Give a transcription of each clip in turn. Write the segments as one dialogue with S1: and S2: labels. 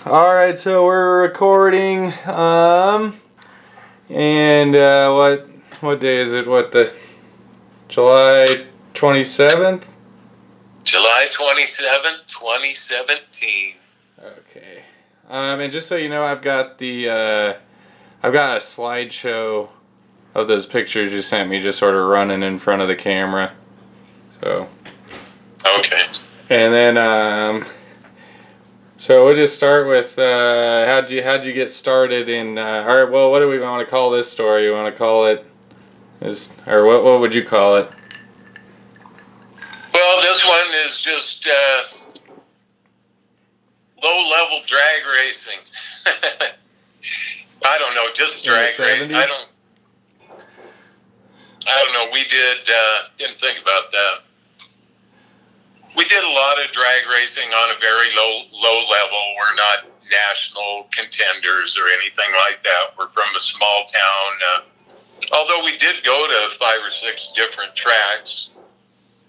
S1: All right, so we're recording. And what day is it? The July 27th?
S2: July 27th, 2017.
S1: Okay. And just so you know, I've got a slideshow of those pictures you sent me, just sort of running in front of the camera. So.
S2: Okay.
S1: And then so we'll just start with how'd you get started in all right, well, what do we want to call this story? You want to call it what would you call it?
S2: Well, this one is just low-level drag racing. I don't know, just drag racing. I don't know. We didn't think about that. We did a lot of drag racing on a very low level. We're not national contenders or anything like that. We're from a small town. Although we did go to 5 or 6 different tracks,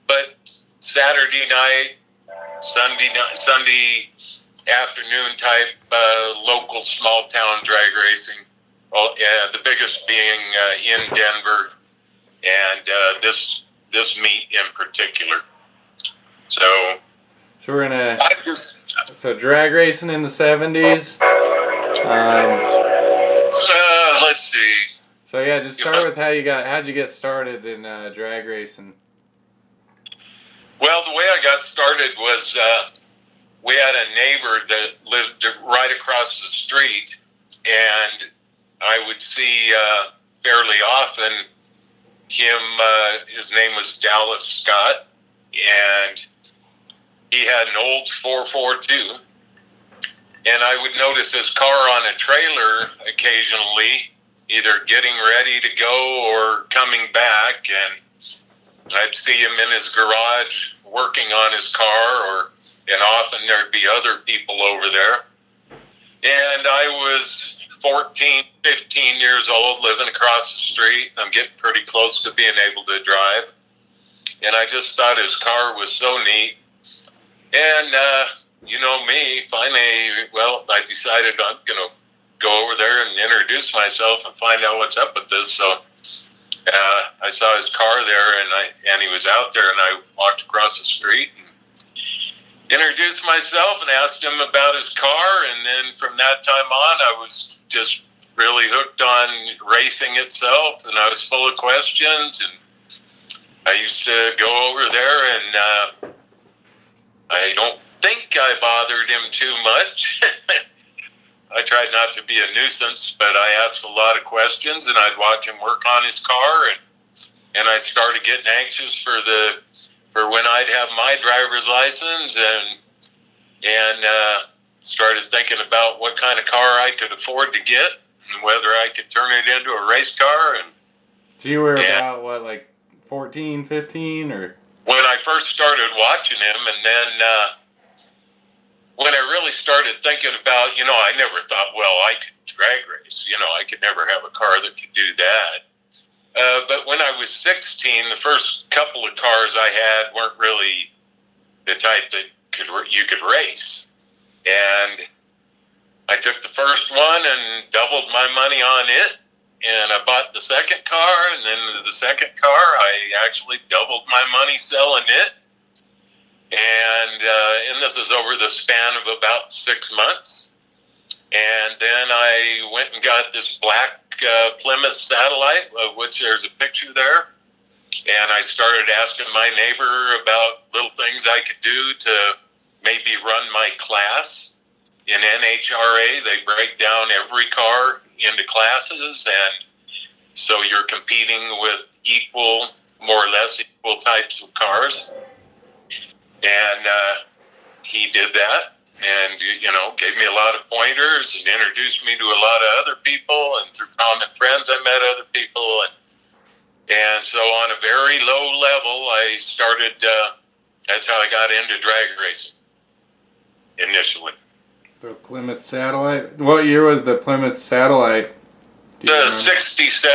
S2: but Saturday night, Sunday afternoon type local small town drag racing. Well, the biggest being in Denver, and this meet in particular. So
S1: we're so drag racing in the 70s.
S2: Let's see.
S1: So yeah, just start with how'd you get started in drag racing?
S2: Well, the way I got started was we had a neighbor that lived right across the street, and I would see fairly often him. His name was Dallas Scott, and he had an old 442, and I would notice his car on a trailer occasionally, either getting ready to go or coming back, and I'd see him in his garage working on his car, and often there'd be other people over there. And I was 14, 15 years old, living across the street. I'm getting pretty close to being able to drive. And I just thought his car was so neat. And, you know me, finally, I decided I'm going to go over there and introduce myself and find out what's up with this. So I saw his car there, and he was out there, and I walked across the street and introduced myself and asked him about his car. And then from that time on, I was just really hooked on racing itself, and I was full of questions. And I used to go over there, and I don't think I bothered him too much. I tried not to be a nuisance, but I asked a lot of questions, and I'd watch him work on his car, and I started getting anxious for when I'd have my driver's license, and started thinking about what kind of car I could afford to get, and whether I could turn it into a race car. And
S1: so you were about what, like 14, 15, or?
S2: When I first started watching him, and then when I really started thinking about, I never thought, well, I could drag race. I could never have a car that could do that. But when I was 16, the first couple of cars I had weren't really the type that you could race. And I took the first one and doubled my money on it. And I bought the second car, and then the second car, I actually doubled my money selling it. And this is over the span of about 6 months. And then I went and got this black Plymouth Satellite, of which there's a picture there. And I started asking my neighbor about little things I could do to maybe run my class. In NHRA, they break down every car into classes, and so you're competing with more or less equal types of cars. And he did that, and gave me a lot of pointers and introduced me to a lot of other people, and through common friends I met other people, and so on a very low level I started. That's how I got into drag racing initially.
S1: The Plymouth Satellite? What year was the Plymouth Satellite?
S2: The 67.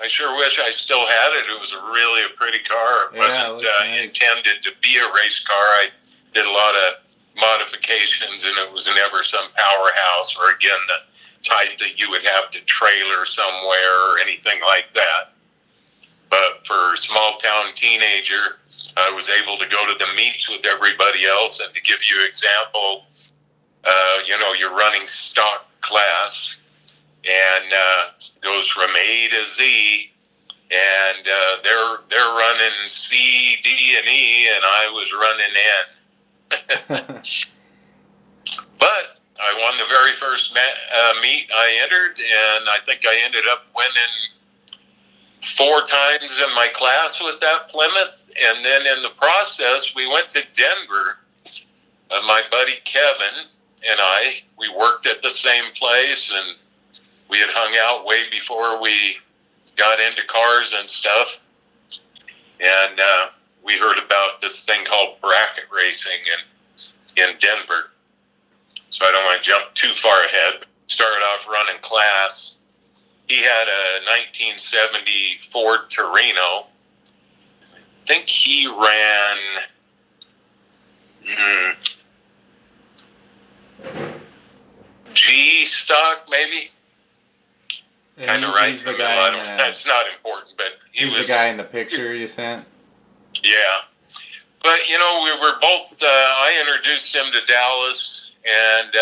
S2: I sure wish I still had it. It was really a pretty car. It wasn't intended to be a race car. I did a lot of modifications, and it was never some powerhouse or, again, the type that you would have to trailer somewhere or anything like that. But for a small town teenager, I was able to go to the meets with everybody else. And to give you an example, you're running stock class, and goes from A to Z, and they're running C, D, and E, and I was running N. But I won the very first meet I entered, and I think I ended up winning 4 times in my class with that Plymouth. And then in the process, we went to Denver. My buddy Kevin and we worked at the same place, and we had hung out way before we got into cars and stuff. And we heard about this thing called bracket racing in Denver. So I don't want to jump too far ahead. Started off running class. He had a 1970 Ford Torino. I think he ran G stock, maybe. Kind of right.
S1: The guy
S2: that's not important, but
S1: he's the guy in the picture you sent.
S2: Yeah, but we were both. I introduced him to Dallas, and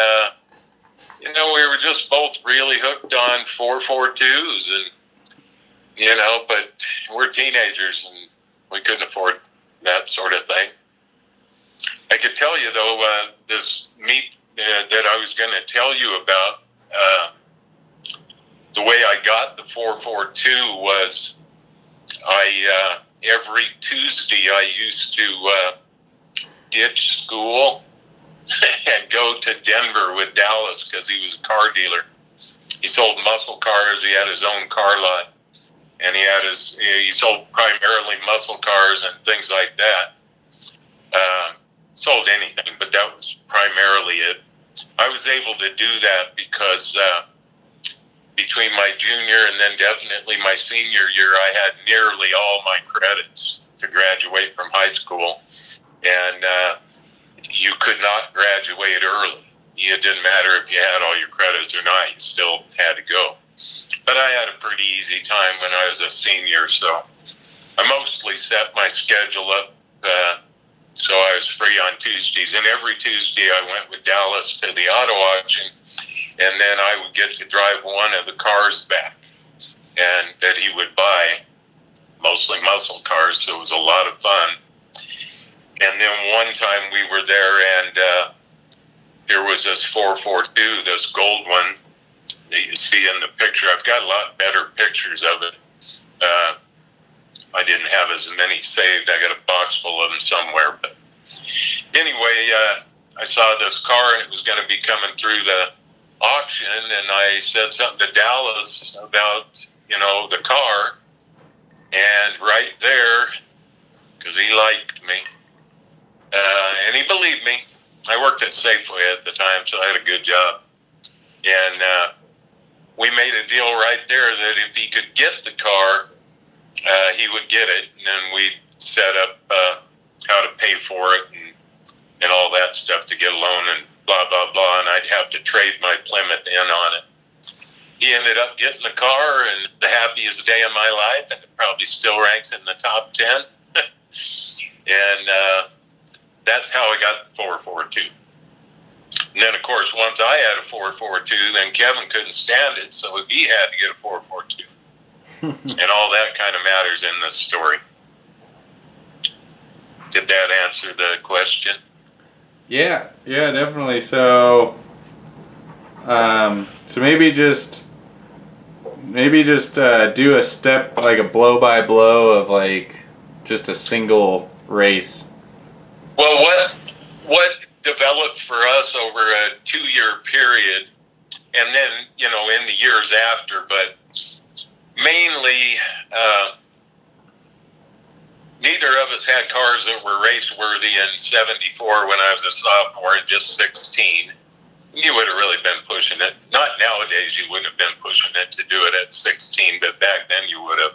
S2: we were just both really hooked on 442s, and but we're teenagers and we couldn't afford that sort of thing. I could tell you though, this meet that I was going to tell you about. The way I got the 442 was every Tuesday I used to ditch school and go to Denver with Dallas because he was a car dealer. He sold muscle cars. He had his own car lot, and he sold primarily muscle cars and things like that. Sold anything, but that was primarily it. I was able to do that because between my junior and then definitely my senior year, I had nearly all my credits to graduate from high school. And you could not graduate early. It didn't matter if you had all your credits or not, you still had to go. But I had a pretty easy time when I was a senior, so I mostly set my schedule up so I was free on Tuesdays. And every Tuesday I went with Dallas to the auto auction, and then I would get to drive one of the cars back and that he would buy, mostly muscle cars, so it was a lot of fun. And then one time we were there, and here was this 442, this gold one that you see in the picture. I've got a lot better pictures of it. I didn't have as many saved. I got a box full of them somewhere. But anyway, I saw this car, and it was going to be coming through the auction, and I said something to Dallas about, the car. And right there, because he liked me, and he believed me. I worked at Safeway at the time, so I had a good job. And we made a deal right there that if he could get the car, he would get it. And then we'd set up how to pay for it and all that stuff to get a loan and blah, blah, blah. And I'd have to trade my Plymouth in on it. He ended up getting the car, and the happiest day of my life, and it probably still ranks in the top 10. And that's how I got the 442. And then, of course, once I had a 442, then Kevin couldn't stand it, so he had to get a 442. And all that kind of matters in this story. Did that answer the question?
S1: Yeah, definitely. So maybe just do a step, like a blow by blow of like just a single race.
S2: Well, what developed for us over a 2-year period, and then in the years after, but mainly neither of us had cars that were race worthy in '74 when I was a sophomore, just 16. You would have really been pushing it. Not nowadays, you wouldn't have been pushing it to do it at 16, but back then you would have.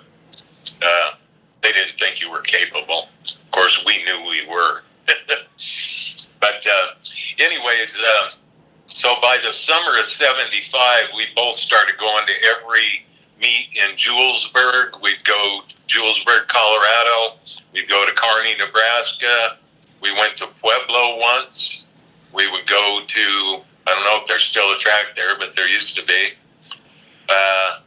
S2: They didn't think you were capable. Of course, we knew we were. But anyways, so by the summer of '75, we both started going to every meet in Julesburg. We'd go to Julesburg, Colorado. We'd go to Kearney, Nebraska. We went to Pueblo once. We would go to, I don't know if there's still a track there, but there used to be.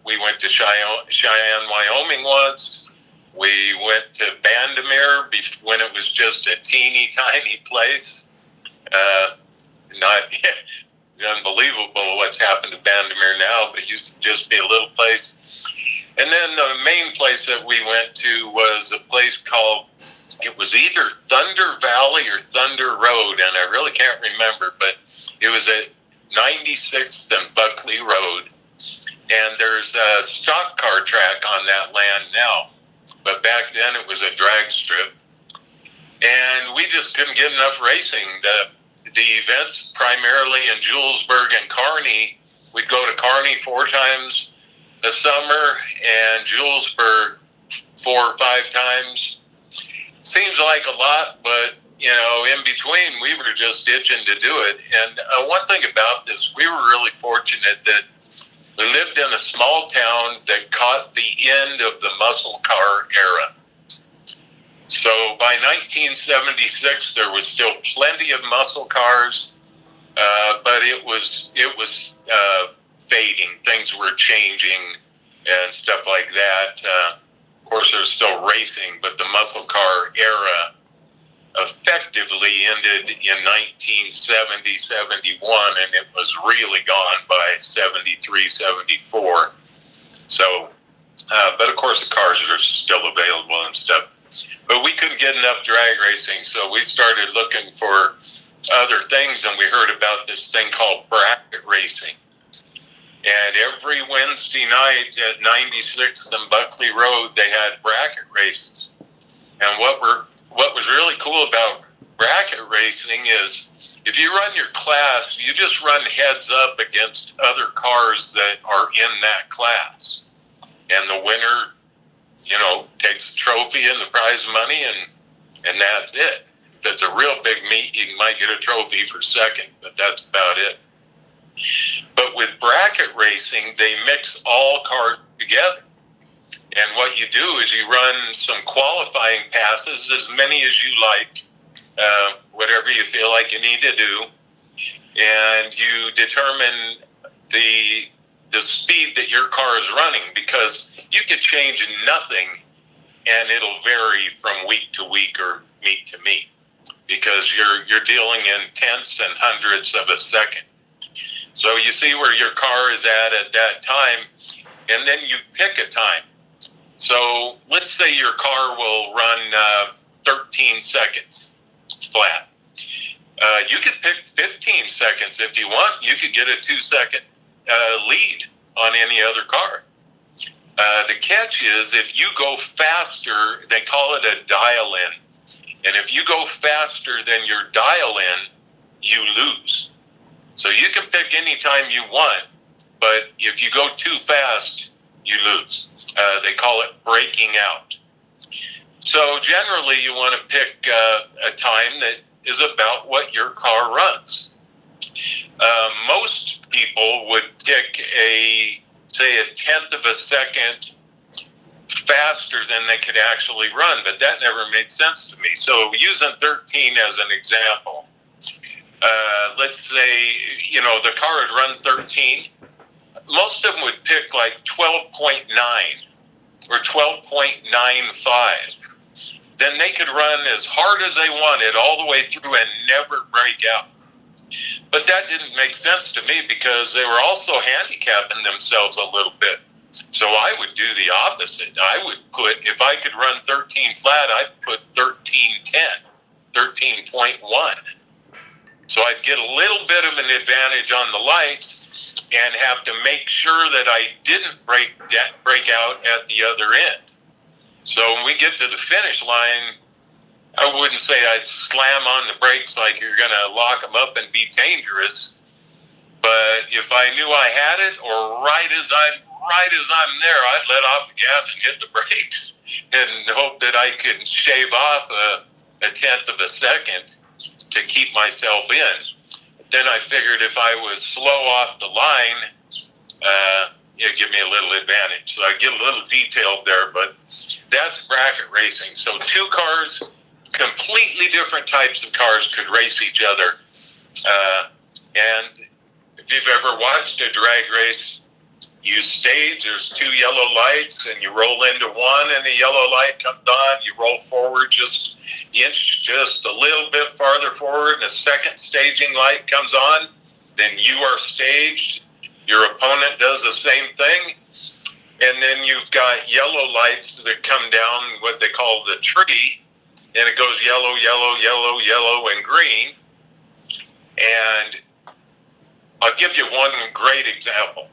S2: We went to Cheyenne, Wyoming once. We went to Bandimere when it was just a teeny tiny place. Not unbelievable what's happened to Bandimere now, but it used to just be a little place. And then the main place that we went to was a place called, it was either Thunder Valley or Thunder Road, and I really can't remember, but it was at 96th and Buckley Road. And there's a stock car track on that land now, but back then it was a drag strip. And we just couldn't get enough racing. The events primarily in Julesburg and Kearney. We'd go to Kearney 4 times a summer and Julesburg 4 or 5 times. Seems like a lot, but in between we were just itching to do it. And one thing about this, we were really fortunate that we lived in a small town that caught the end of the muscle car era. So by 1976, there was still plenty of muscle cars, but it was fading. Things were changing and stuff like that. Of course, there's still racing, but the muscle car era effectively ended in 1970, 71, and it was really gone by 73, 74. So, but of course, the cars are still available and stuff. But we couldn't get enough drag racing, so we started looking for other things, and we heard about this thing called bracket racing. And every Wednesday night at 96th and Buckley Road, they had bracket races. And what was really cool about bracket racing is if you run your class, you just run heads up against other cars that are in that class. And the winner, takes the trophy and the prize money, and that's it. If it's a real big meet, you might get a trophy for second, but that's about it. But with bracket racing, they mix all cars together. And what you do is you run some qualifying passes, as many as you like, whatever you feel like you need to do, and you determine the speed that your car is running, because you could change nothing and it'll vary from week to week or meet to meet, because you're dealing in tenths and hundredths of a second. So you see where your car is at that time, and then you pick a time. So let's say your car will run 13 seconds flat. You could pick 15 seconds if you want. You could get a 2-second lead on any other car. The catch is if you go faster, they call it a dial-in. And if you go faster than your dial-in, you lose. So you can pick any time you want, but if you go too fast, you lose. They call it breaking out. So generally, you want to pick a time that is about what your car runs. Most people would pick say a tenth of a second faster than they could actually run, but that never made sense to me. So using 13 as an example, let's say, the car would run 13. Most of them would pick like 12.9 or 12.95. Then they could run as hard as they wanted all the way through and never break out. But that didn't make sense to me, because they were also handicapping themselves a little bit. So I would do the opposite. I would put, if I could run 13 flat, I'd put 13.10, 13.1. So I'd get a little bit of an advantage on the lights and have to make sure that I didn't break out at the other end. So when we get to the finish line, I wouldn't say I'd slam on the brakes like you're going to lock them up and be dangerous. But if I knew I had it, or right as I'm there, I'd let off the gas and hit the brakes and hope that I could shave off a tenth of a second to keep myself in. Then I figured if I was slow off the line, it'd give me a little advantage. So I get a little detailed there, but that's bracket racing. So two cars, completely different types of cars, could race each other. And if you've ever watched a drag race, you stage, there's two yellow lights, and you roll into one, and a yellow light comes on. You roll forward just a little bit farther forward, and a second staging light comes on. Then you are staged. Your opponent does the same thing. And then you've got yellow lights that come down what they call the tree, and it goes yellow, yellow, yellow, yellow, and green. And I'll give you one great example.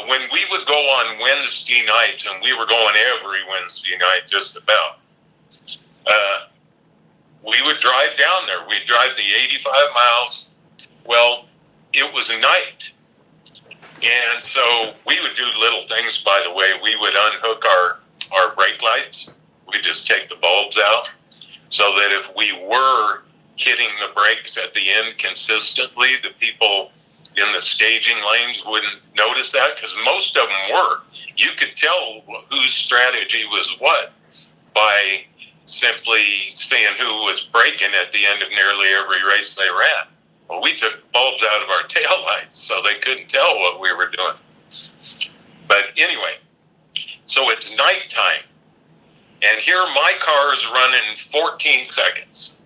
S2: When we would go on Wednesday nights, and we were going every Wednesday night just about, we would drive down there. We'd drive the 85 miles. Well, it was night. And so we would do little things, by the way. We would unhook our brake lights. We'd just take the bulbs out so that if we were hitting the brakes at the end consistently, the people in the staging lanes wouldn't notice that, because most of them were. You could tell whose strategy was what by simply seeing who was braking at the end of nearly every race they ran. Well, we took the bulbs out of our taillights so they couldn't tell what we were doing. But anyway, so it's nighttime, and here my car is running 14 seconds.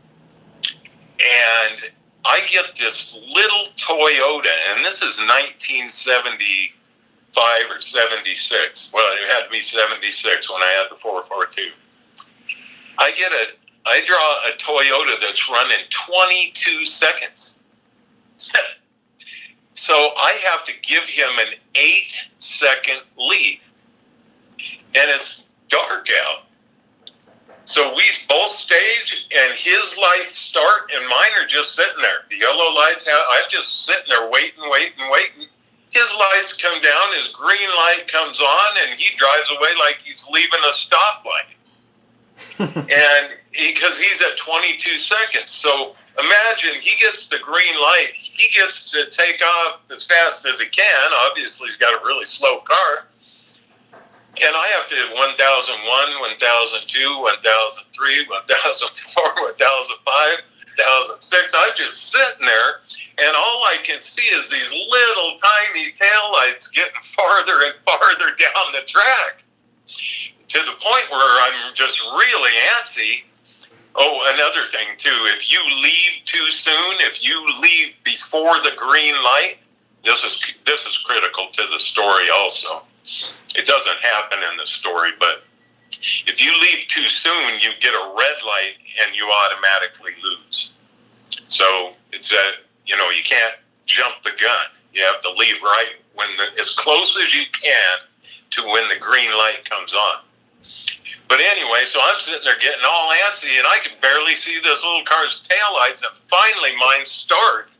S2: And I get this little Toyota, and this is 1975 or 76. Well, it had to be 76 when I had the 442. I draw a Toyota that's running 22 seconds. So I have to give him an 8-second lead. And it's dark out. So we both stage, and his lights start, and mine are just sitting there. The yellow lights, I'm just sitting there waiting. His lights come down, his green light comes on, and he drives away like he's leaving a stoplight. And because he's at 22 seconds. So imagine he gets the green light. He gets to take off as fast as he can. Obviously, he's got a really slow car. And I have to 1001, 1002, 1003, 1004, 1005, 1006. I'm just sitting there, and all I can see is these little tiny taillights getting farther and farther down the track, to the point where I'm just really antsy. Oh, another thing, too, if you leave too soon, if you leave before the green light, this is critical to the story also. It doesn't happen in the story, but if you leave too soon, you get a red light and you automatically lose. So it's you can't jump the gun. You have to leave right as close as you can to when the green light comes on. But anyway, so I'm sitting there getting all antsy, and I can barely see this little car's taillights, and finally mine start.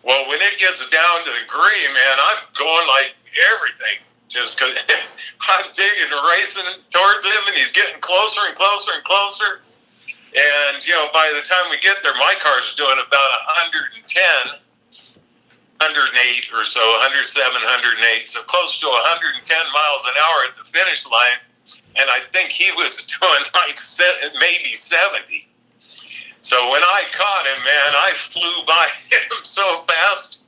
S2: Well, when it gets down to the green, man, I'm going like everything. Just because I'm digging and racing towards him, and he's getting closer and closer and closer. And, by the time we get there, my car's doing about 110, 108 or so, 107, 108, so close to 110 miles an hour at the finish line. And I think he was doing like maybe 70. So when I caught him, man, I flew by him so fast.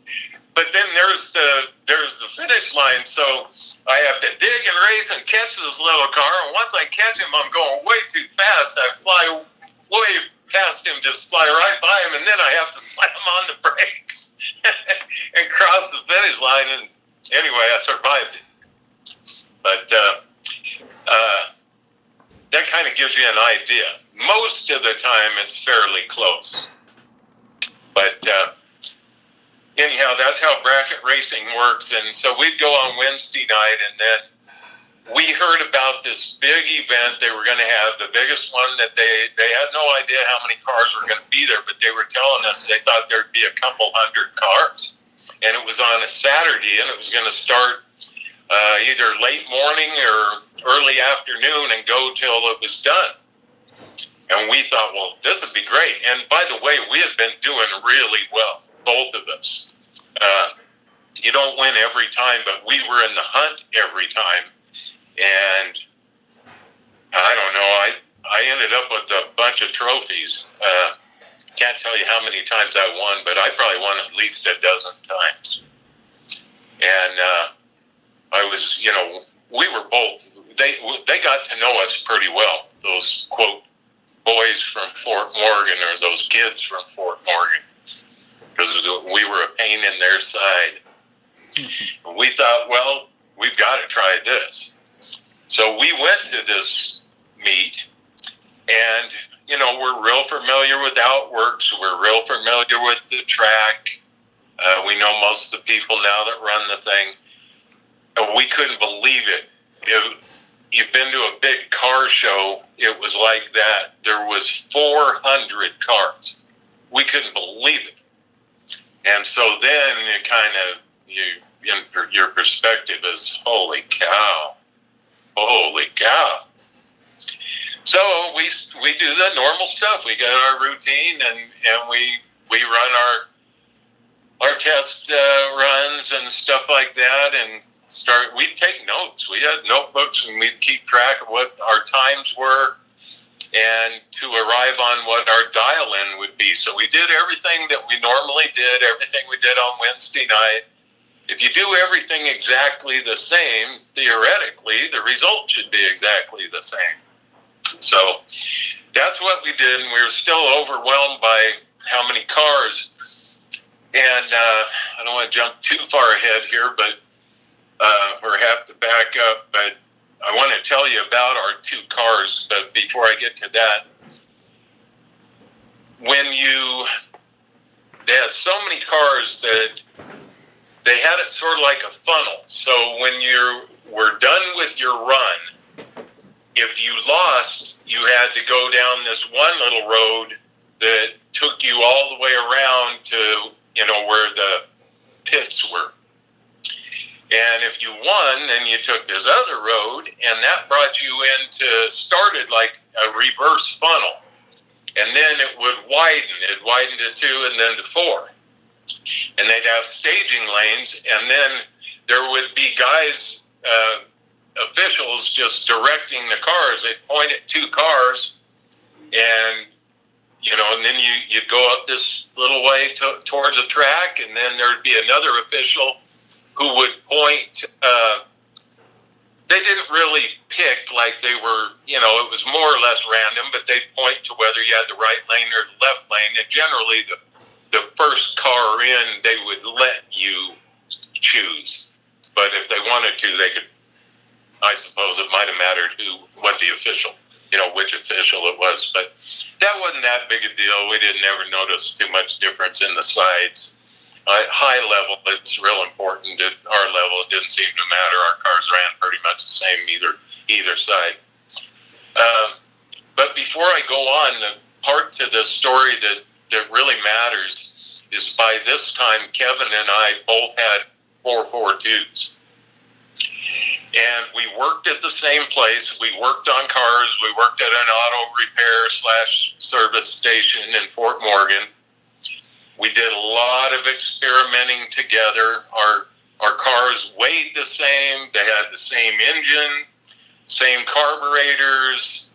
S2: But then there's the finish line, so I have to dig and race and catch this little car. And once I catch him, I'm going way too fast. I fly way past him, just fly right by him, and then I have to slam on the brakes and cross the finish line. And anyway, I survived it. But that kind of gives you an idea. Most of the time, it's fairly close. But anyhow, that's how bracket racing works. And so we'd go on Wednesday night, and then we heard about this big event they were going to have, the biggest one that they had no idea how many cars were going to be there, but they were telling us they thought there'd be a couple hundred cars. And it was on a Saturday, and it was going to start either late morning or early afternoon and go till it was done. And we thought, well, this would be great. And by the way, we had been doing really well, both of us. You don't win every time, but we were in the hunt every time. And I don't know, I ended up with a bunch of trophies. Can't tell you how many times I won, but I probably won at least a dozen times. And I was, we were both, they got to know us pretty well, those, quote, boys from Fort Morgan, or those kids from Fort Morgan, because we were a pain in their side. We thought, well, we've got to try this. So we went to this meet, and, we're real familiar with Outworks. We're real familiar with the track. We know most of the people now that run the thing. And we couldn't believe it. You've been to a big car show, it was like that. There was 400 cars. We couldn't believe it. And so then it kind of, your perspective is, holy cow. So we do the normal stuff. We get our routine, and we run our test runs and stuff like that, and we'd take notes. We had notebooks, and we'd keep track of what our times were and to arrive on what our dial-in would be. So we did everything that we normally did, everything we did on Wednesday night. If you do everything exactly the same, theoretically, the result should be exactly the same. So that's what we did, and we were still overwhelmed by how many cars. And I don't want to jump too far ahead here, but or have to back up. But I want to tell you about our two cars. But before I get to that, they had so many cars that they had it sort of like a funnel. So when you were done with your run, if you lost, you had to go down this one little road that took you all the way around to, where the pits were. And if you won, then you took this other road, and that brought you started like a reverse funnel. And then it would widen. It widened to 2 and then to 4. And they'd have staging lanes, and then there would be guys, officials, just directing the cars. They'd point at 2 cars, and and then you'd go up this little way towards a track, and then there'd be another official who would point. They didn't really pick like they were, it was more or less random, but they'd point to whether you had the right lane or the left lane, and generally the first car in, they would let you choose. But if they wanted to, they could, I suppose it might have mattered what the official, which official it was. But that wasn't that big a deal. We didn't ever notice too much difference in the sides. High level, it's real important. At our level, it didn't seem to matter. Our cars ran pretty much the same either side. But before I go on, the part to this story that really matters is by this time, Kevin and I both had 442s. And we worked at the same place. We worked on cars. We worked at an auto repair / service station in Fort Morgan. We did a lot of experimenting together. Our cars weighed the same. They had the same engine, same carburetors.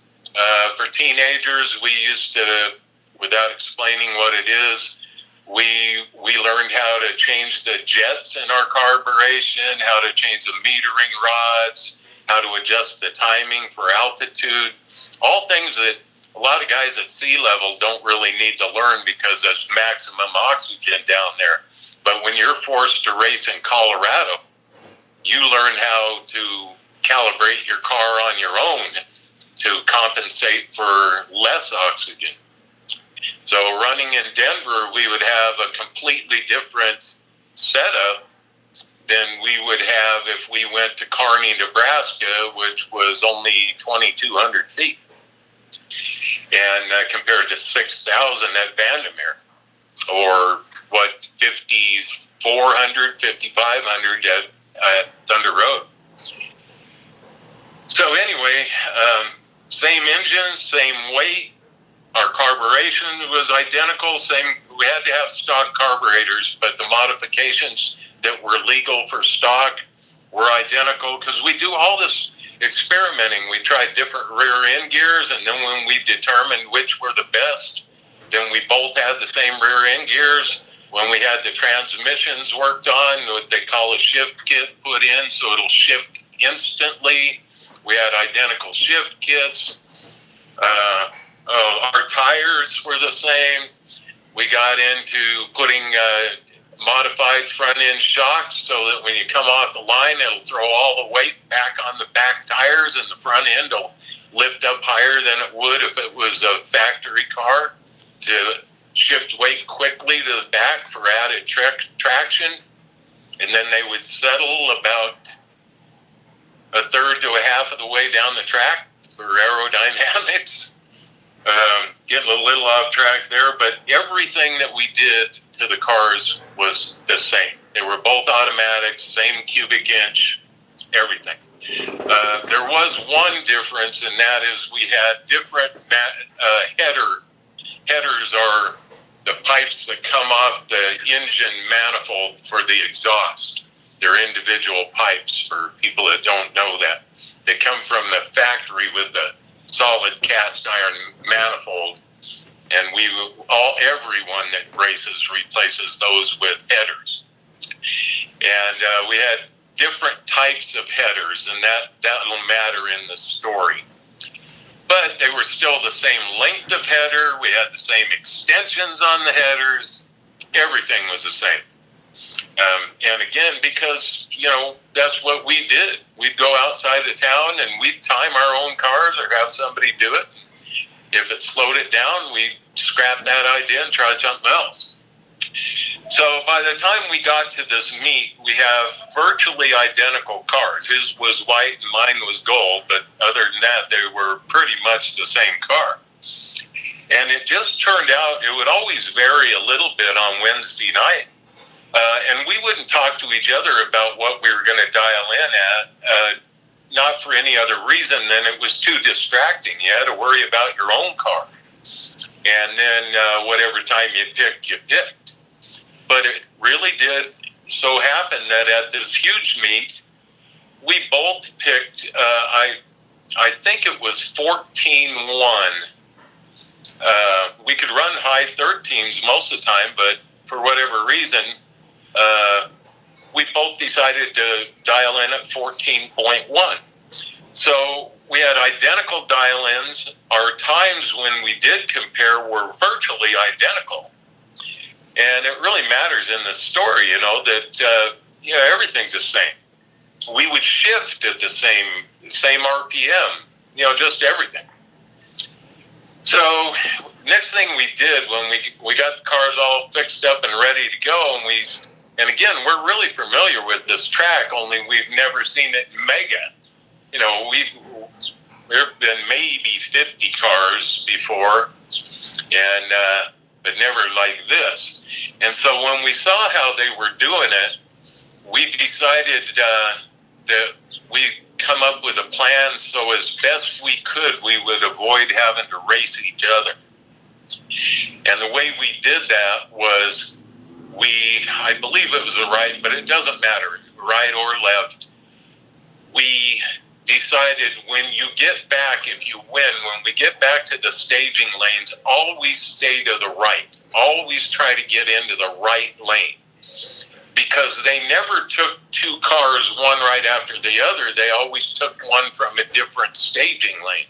S2: For teenagers, we used to, without explaining what it is, we learned how to change the jets in our carburation, how to change the metering rods, how to adjust the timing for altitude, all things that a lot of guys at sea level don't really need to learn because there's maximum oxygen down there. But when you're forced to race in Colorado, you learn how to calibrate your car on your own to compensate for less oxygen. So running in Denver, we would have a completely different setup than we would have if we went to Kearney, Nebraska, which was only 2,200 feet. And compared to 6,000 at Vandermeer, or 5,400, 5,500 at Thunder Road. So anyway, same engine, same weight, Our carburation was identical. Same. We had to have stock carburetors, but the modifications that were legal for stock were identical because we do all this experimenting. We tried different rear end gears, and then when we determined which were the best, then we both had the same rear end gears. When we had the transmissions worked on, what they call a shift kit put in, so it'll shift instantly. We had identical shift kits. Our tires were the same. We got into putting modified front end shocks so that when you come off the line, it'll throw all the weight back on the back tires, and the front end will lift up higher than it would if it was a factory car to shift weight quickly to the back for added traction. And then they would settle about a third to a half of the way down the track for aerodynamics. Getting a little off track there, but everything that we did to the cars was the same. They were both automatics, same cubic inch, everything. There was one difference, and that is we had different headers are the pipes that come off the engine manifold for the exhaust. They're individual pipes for people that don't know that. They come from the factory with the solid cast iron manifold, and everyone that races replaces those with headers. And we had different types of headers, and that'll matter in the story. But they were still the same length of header. We had the same extensions on the headers. Everything was the same. And again, because, that's what we did. We'd go outside of town and we'd time our own cars or have somebody do it. If it slowed it down, we'd scrap that idea and try something else. So by the time we got to this meet, we have virtually identical cars. His was white and mine was gold, but other than that, they were pretty much the same car. And it just turned out it would always vary a little bit on Wednesday night. And we wouldn't talk to each other about what we were going to dial in at, not for any other reason than it was too distracting. You had to worry about your own car. And then whatever time you picked. But it really did so happen that at this huge meet, we both picked, I think it was 14-1. We could run high 13s most of the time, but for whatever reason, we both decided to dial in at 14.1. So we had identical dial-ins. Our times when we did compare were virtually identical. And it really matters in this story, that everything's the same. We would shift at the same RPM, just everything. So next thing we did when we got the cars all fixed up and ready to go, and again, we're really familiar with this track, only we've never seen it mega. There have been maybe 50 cars before, and but never like this. And so when we saw how they were doing it, we decided that we'd come up with a plan so as best we could, we would avoid having to race each other. And the way we did that was I believe it was the right, but it doesn't matter, right or left. We decided when you get back, if you win, when we get back to the staging lanes, always stay to the right. Always try to get into the right lane. Because they never took two cars, one right after the other. They always took one from a different staging lane.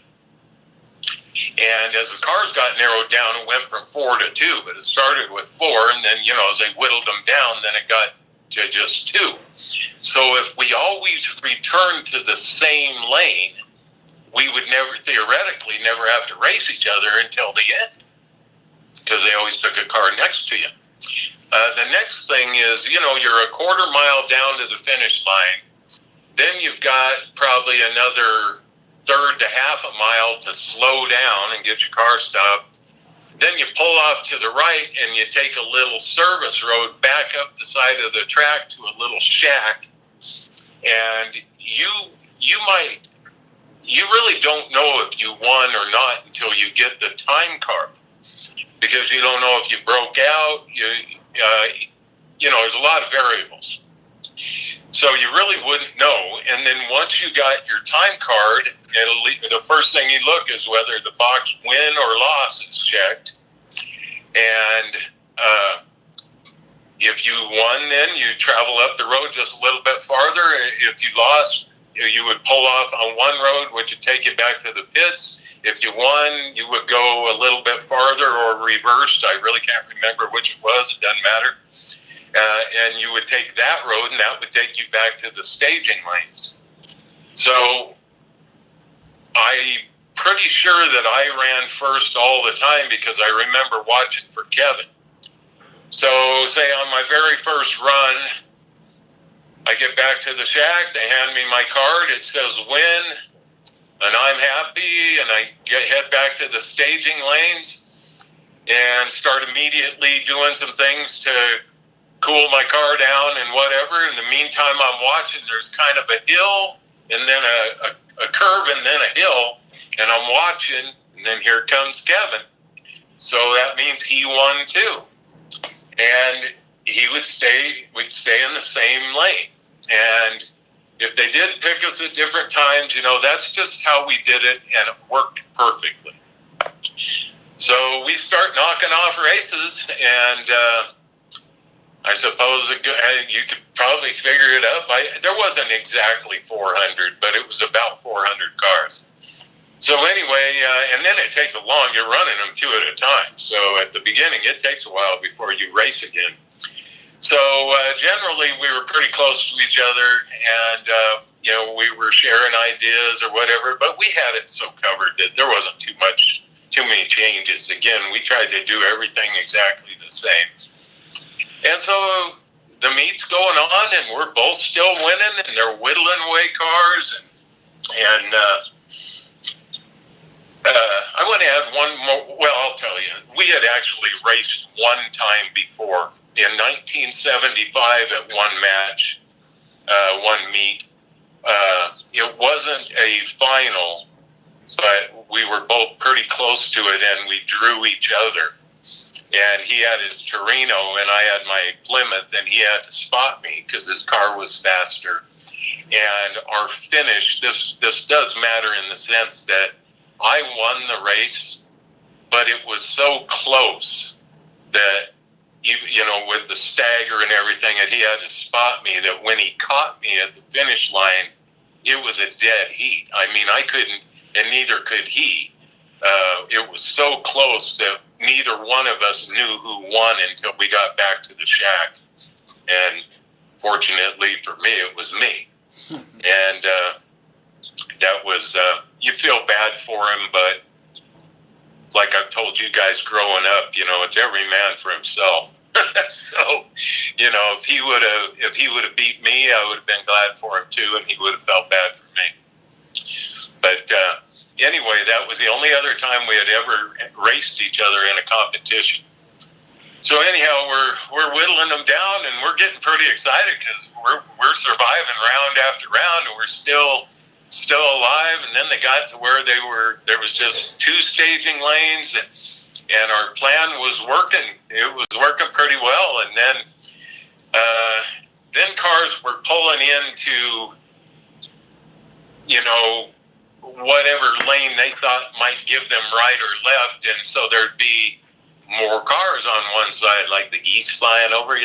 S2: And as the cars got narrowed down, it went from 4 to 2, but it started with 4, and then, as they whittled them down, then it got to just 2. So if we always returned to the same lane, we would theoretically never have to race each other until the end, because they always took a car next to you. The next thing is, you're a quarter mile down to the finish line. Then you've got probably another third to half a mile to slow down and get your car stopped. Then you pull off to the right and you take a little service road back up the side of the track to a little shack. And you really don't know if you won or not until you get the time card. because you don't know if you broke out. There's a lot of variables. So you really wouldn't know. And then once you got your time card, the first thing you look is whether the box win or loss is checked. And if you won, then you travel up the road just a little bit farther. If you lost, you would pull off on one road, which would take you back to the pits. If you won, you would go a little bit farther or reversed. I really can't remember which it was. It doesn't matter. And you would take that road, and that would take you back to the staging lanes. So I'm pretty sure that I ran first all the time because I remember watching for Kevin. So say on my very first run, I get back to the shack, they hand me my card, it says win, and I'm happy, and I head back to the staging lanes and start immediately doing some things to cool my car down and whatever. In the meantime, I'm watching, there's kind of a hill, and then a curve, and then a hill, and I'm watching, and then here comes Kevin. So that means he won too. And we'd stay in the same lane. And if they did pick us at different times, that's just how we did it, and it worked perfectly. So we start knocking off races, and I suppose you could probably figure it up. There wasn't exactly 400, but it was about 400 cars. So anyway, and then it takes you're running them two at a time. So at the beginning, it takes a while before you race again. So generally, we were pretty close to each other, and we were sharing ideas or whatever. But we had it so covered that there wasn't too many changes. Again, we tried to do everything exactly the same. And so the meet's going on, and we're both still winning, and they're whittling away cars, and I want to add one more. Well, I'll tell you. We had actually raced one time before in 1975 at one match, one meet. It wasn't a final, but we were both pretty close to it, and we drew each other. And he had his Torino, and I had my Plymouth, and he had to spot me because his car was faster. And our finish, this does matter in the sense that I won the race, but it was so close that, with the stagger and everything, and he had to spot me, that when he caught me at the finish line, it was a dead heat. I mean, I couldn't, and neither could he. It was so close that neither one of us knew who won until we got back to the shack. And fortunately for me, it was me. And that was, you feel bad for him, but like I've told you guys growing up, it's every man for himself. So, if he would have beat me, I would have been glad for him too, and he would have felt bad for me. But anyway, that was the only other time we had ever raced each other in a competition. So anyhow, we're whittling them down, and we're getting pretty excited because we're surviving round after round, and we're still alive. And then they got to where there was just two staging lanes, and our plan was working. It was working pretty well. And then cars were pulling into, whatever lane they thought might give them right or left. And so there'd be more cars on one side, like the geese flying over,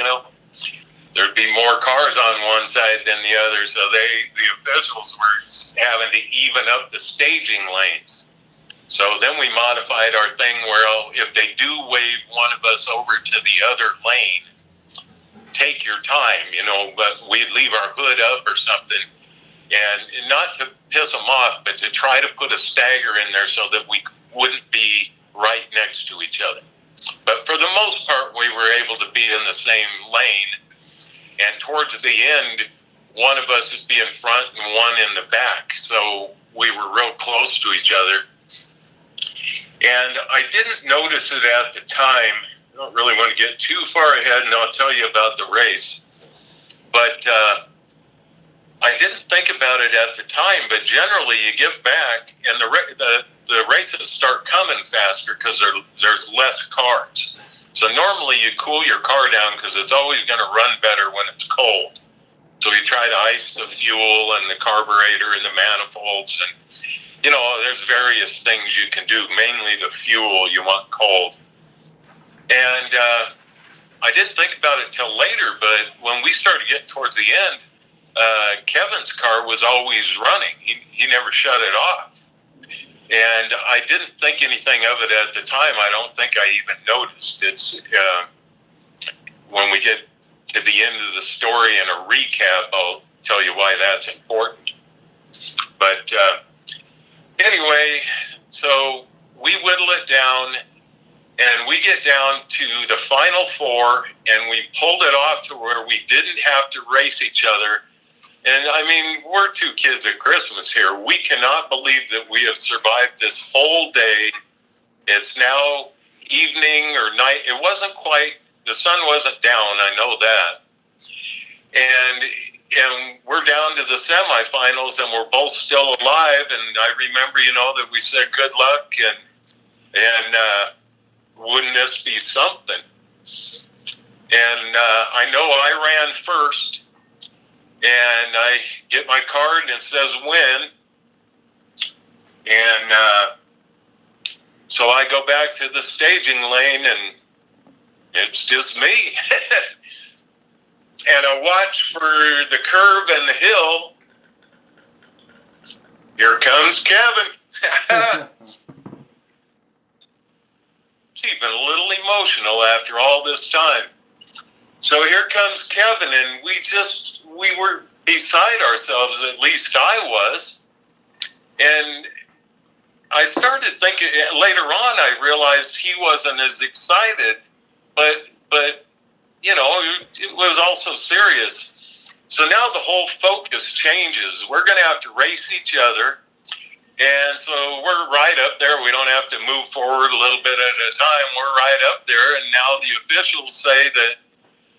S2: There'd be more cars on one side than the other. So the officials were having to even up the staging lanes. So then we modified our thing where if they do wave one of us over to the other lane, take your time, but we'd leave our hood up or something. And not to piss them off, but to try to put a stagger in there so that we wouldn't be right next to each other. But for the most part, we were able to be in the same lane. And towards the end, one of us would be in front and one in the back. So we were real close to each other. And I didn't notice it at the time. I don't really want to get too far ahead, and I'll tell you about the race. But I didn't think about it at the time, but generally you get back, and the the races start coming faster because there's less cars. So normally you cool your car down because it's always going to run better when it's cold. So you try to ice the fuel and the carburetor and the manifolds, and you know, there's various things you can do. Mainly the fuel you want cold. And I didn't think about it till later, but when we started getting towards the end, Kevin's car was always running. He never shut it off. And I didn't think anything of it at the time. I don't think I even noticed. It's when we get to the end of the story in a recap, I'll tell you why that's important. But anyway, so we whittle it down, and we get down to the final four, and we pulled it off to where we didn't have to race each other. And I mean, we're two kids at Christmas here. We cannot believe that we have survived this whole day. It's now evening or night. It wasn't quite, the sun wasn't down, I know that. And we're down to the semifinals, and we're both still alive. And I remember, you know, that we said good luck, and wouldn't this be something? And I know I ran first. And I get my card and it says win. And so I go back to the staging lane and it's just me. And I watch for the curve and the hill. Here comes Kevin. She's been a little emotional after all this time. So here comes Kevin, and we were beside ourselves, at least I was. And I started thinking, later on I realized he wasn't as excited, but you know, it was also serious. So now the whole focus changes. We're going to have to race each other. And so we're right up there. We don't have to move forward a little bit at a time. We're right up there. And now the officials say that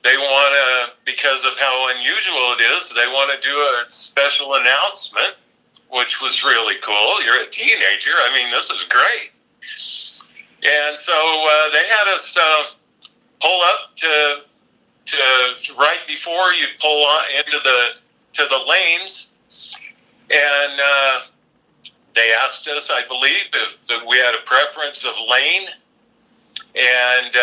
S2: they want to, because of how unusual it is, they want to do a special announcement, which was really cool. You're a teenager. I mean, this is great. And so they had us pull up to right before you pull on into the lanes, and they asked us, I believe, if we had a preference of lane, and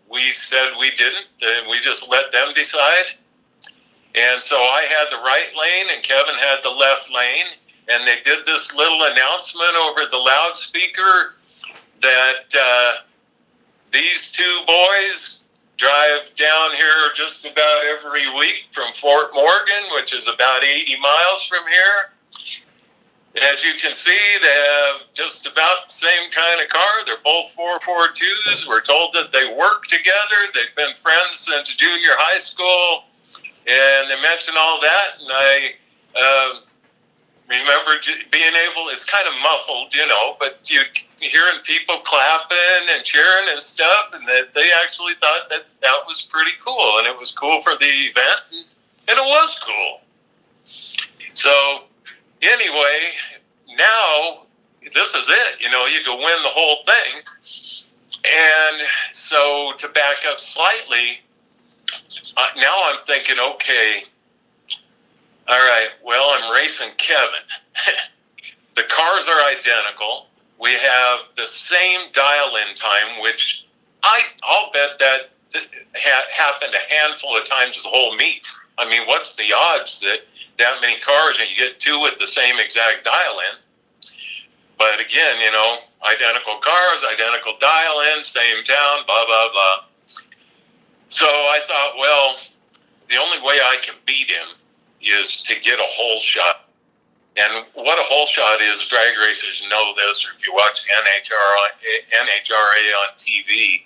S2: we said we didn't, and we just let them decide. And so I had the right lane, and Kevin had the left lane, and they did this little announcement over the loudspeaker that these two boys drive down here just about every week from Fort Morgan, which is about 80 miles from here. As you can see, they have just about the same kind of car. They're both 442s. We're told that they work together. They've been friends since junior high school. And they mentioned all that. And I remember being able, it's kind of muffled, you know, but you hearing people clapping and cheering and stuff. And that they actually thought that that was pretty cool. And it was cool for the event. And it was cool. So anyway, now this is it. You know, you go win the whole thing. And so to back up slightly, now I'm thinking, okay, all right, well, I'm racing Kevin. The cars are identical. We have the same dial-in time, which I'll bet that happened a handful of times the whole meet. I mean, what's the odds that many cars and you get two with the same exact dial-in? But again, you know, identical cars, identical dial-in, same town, blah, blah, blah. So I thought, well, the only way I can beat him is to get a hole shot. And what a hole shot is, drag racers know this, or if you watch NHRA on TV,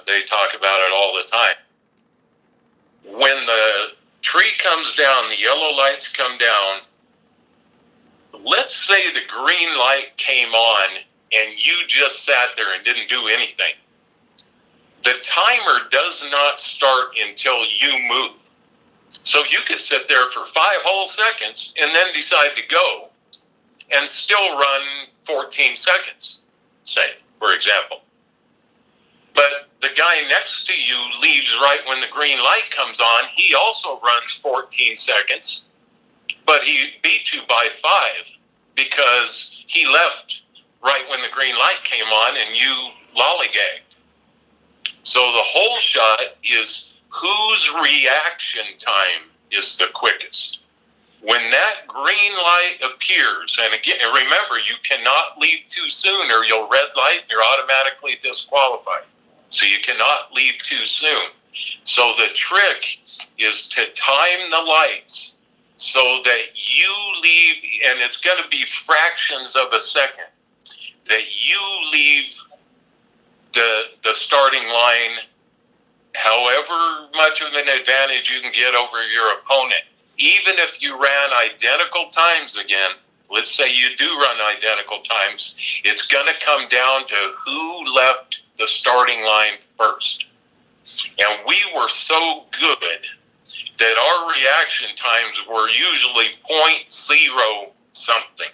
S2: they talk about it all the time. When the tree comes down, the yellow lights come down, let's say the green light came on and you just sat there and didn't do anything. The timer does not start until you move. So you could sit there for 5 whole seconds and then decide to go and still run 14 seconds, say, for example. But the guy next to you leaves right when the green light comes on. He also runs 14 seconds, but he beat you by 5 because he left right when the green light came on and you lollygagged. So the whole shot is whose reaction time is the quickest. When that green light appears, and again, remember, you cannot leave too soon or you'll red light and you're automatically disqualified. So you cannot leave too soon. So the trick is to time the lights so that you leave, and it's going to be fractions of a second, that you leave the starting line however much of an advantage you can get over your opponent. Even if you ran identical times again, let's say you do run identical times, it's going to come down to who left the starting line first. And we were so good that our reaction times were usually 0.0 something.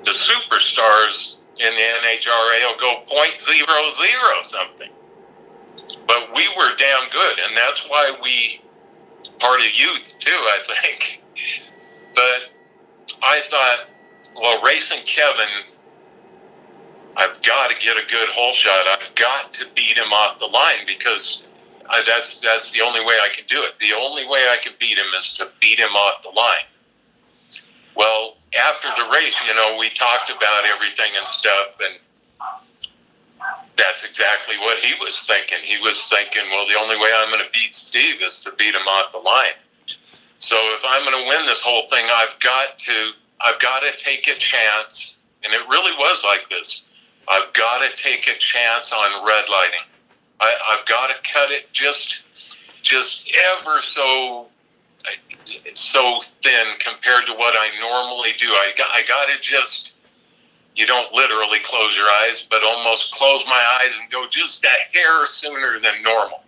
S2: The superstars in the NHRA will go 0.00 something. But we were damn good, and that's why we, part of youth too, I think. But I thought, well, racing Kevin, I've got to get a good hole shot. I've got to beat him off the line because that's the only way I can do it. The only way I can beat him is to beat him off the line. Well, after the race, we talked about everything and stuff, and that's exactly what he was thinking. He was thinking, well, the only way I'm going to beat Steve is to beat him off the line. So if I'm going to win this whole thing, I've got to take a chance. And it really was like this. I've got to take a chance on red lighting. I've got to cut it just ever so thin compared to what I normally do. I got to just, you don't literally close your eyes, but almost close my eyes and go just a hair sooner than normal.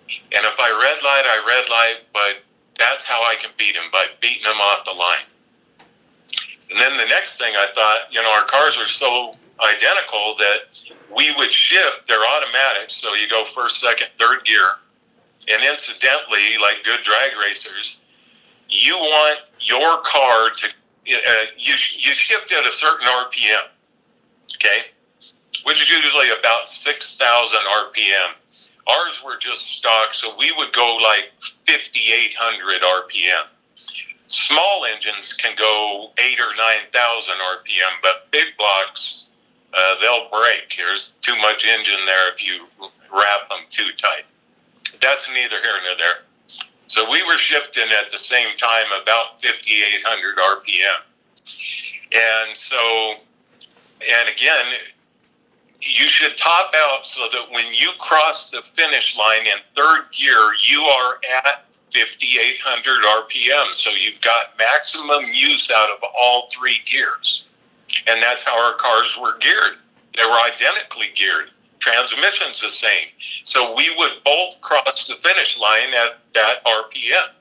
S2: And if I red light, but that's how I can beat him, by beating him off the line. And then the next thing I thought, our cars are so identical that we would shift. They're automatic, so you go first, second, third gear. And incidentally, like good drag racers, you want your car to, you shift at a certain RPM, okay, which is usually about 6,000 RPM. Ours were just stock, so we would go like 5,800 RPM. Small engines can go 8,000 or 9,000 RPM, but big blocks, they'll break. There's too much engine there if you wrap them too tight. That's neither here nor there. So we were shifting at the same time about 5,800 RPM. And so, and again, you should top out so that when you cross the finish line in third gear, you are at 5,800 RPM. So you've got maximum use out of all 3 gears. And that's how our cars were geared. They were identically geared. Transmission's the same. So we would both cross the finish line at that RPM.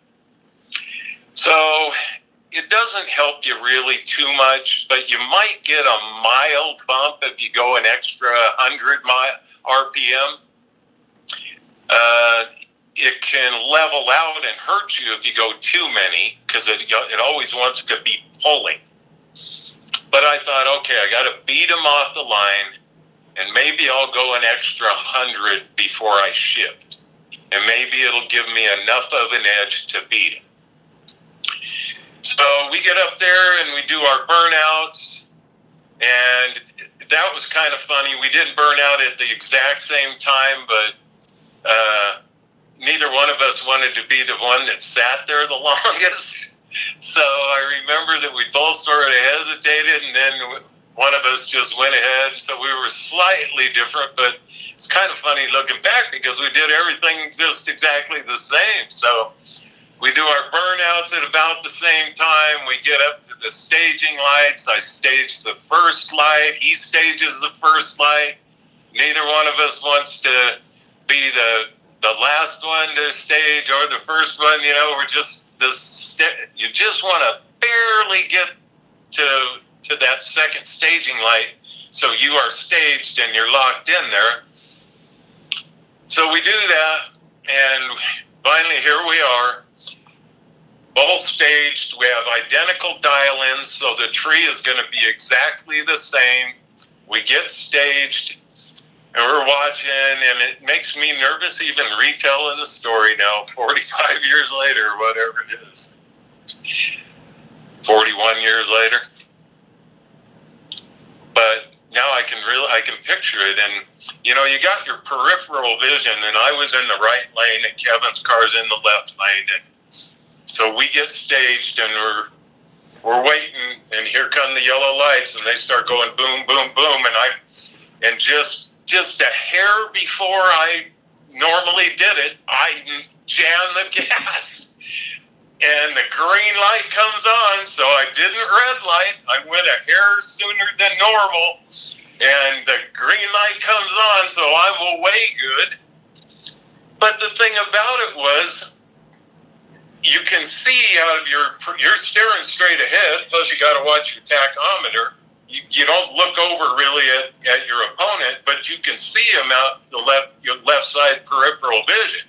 S2: So it doesn't help you really too much, but you might get a mild bump if you go an extra 100 RPM. It can level out and hurt you if you go too many, because it always wants to be pulling. But I thought, okay, I got to beat him off the line, and maybe I'll go an extra 100 before I shift. And maybe it'll give me enough of an edge to beat him. So we get up there and we do our burnouts, and that was kind of funny. We didn't burn out at the exact same time, but neither one of us wanted to be the one that sat there the longest. So I remember that we both sort of hesitated, and then one of us just went ahead. So we were slightly different, but it's kind of funny looking back because we did everything just exactly the same. So we do our burnouts at about the same time. We get up to the staging lights. I stage the first light. He stages the first light. Neither one of us wants to be the last one to stage or the first one. We're just you just want to barely get to to that second staging light, so you are staged and you're locked in there. So we do that, and finally here we are, both staged. We have identical dial-ins, so the tree is going to be exactly the same. We get staged, and we're watching, and it makes me nervous even retelling the story now, 45 years later, whatever it is. 41 years later. But now I can picture it, and you know, you got your peripheral vision, and I was in the right lane, and Kevin's car's in the left lane, and so we get staged, and we're waiting, and here come the yellow lights, and they start going boom, boom, boom, and just a hair before I normally did it, I jammed the gas. And the green light comes on, so I didn't red light. I went a hair sooner than normal, and the green light comes on, so I'm away good. But the thing about it was, you can see out of you're staring straight ahead, plus you got to watch your tachometer. You don't look over really at your opponent, but you can see him out your left side peripheral vision.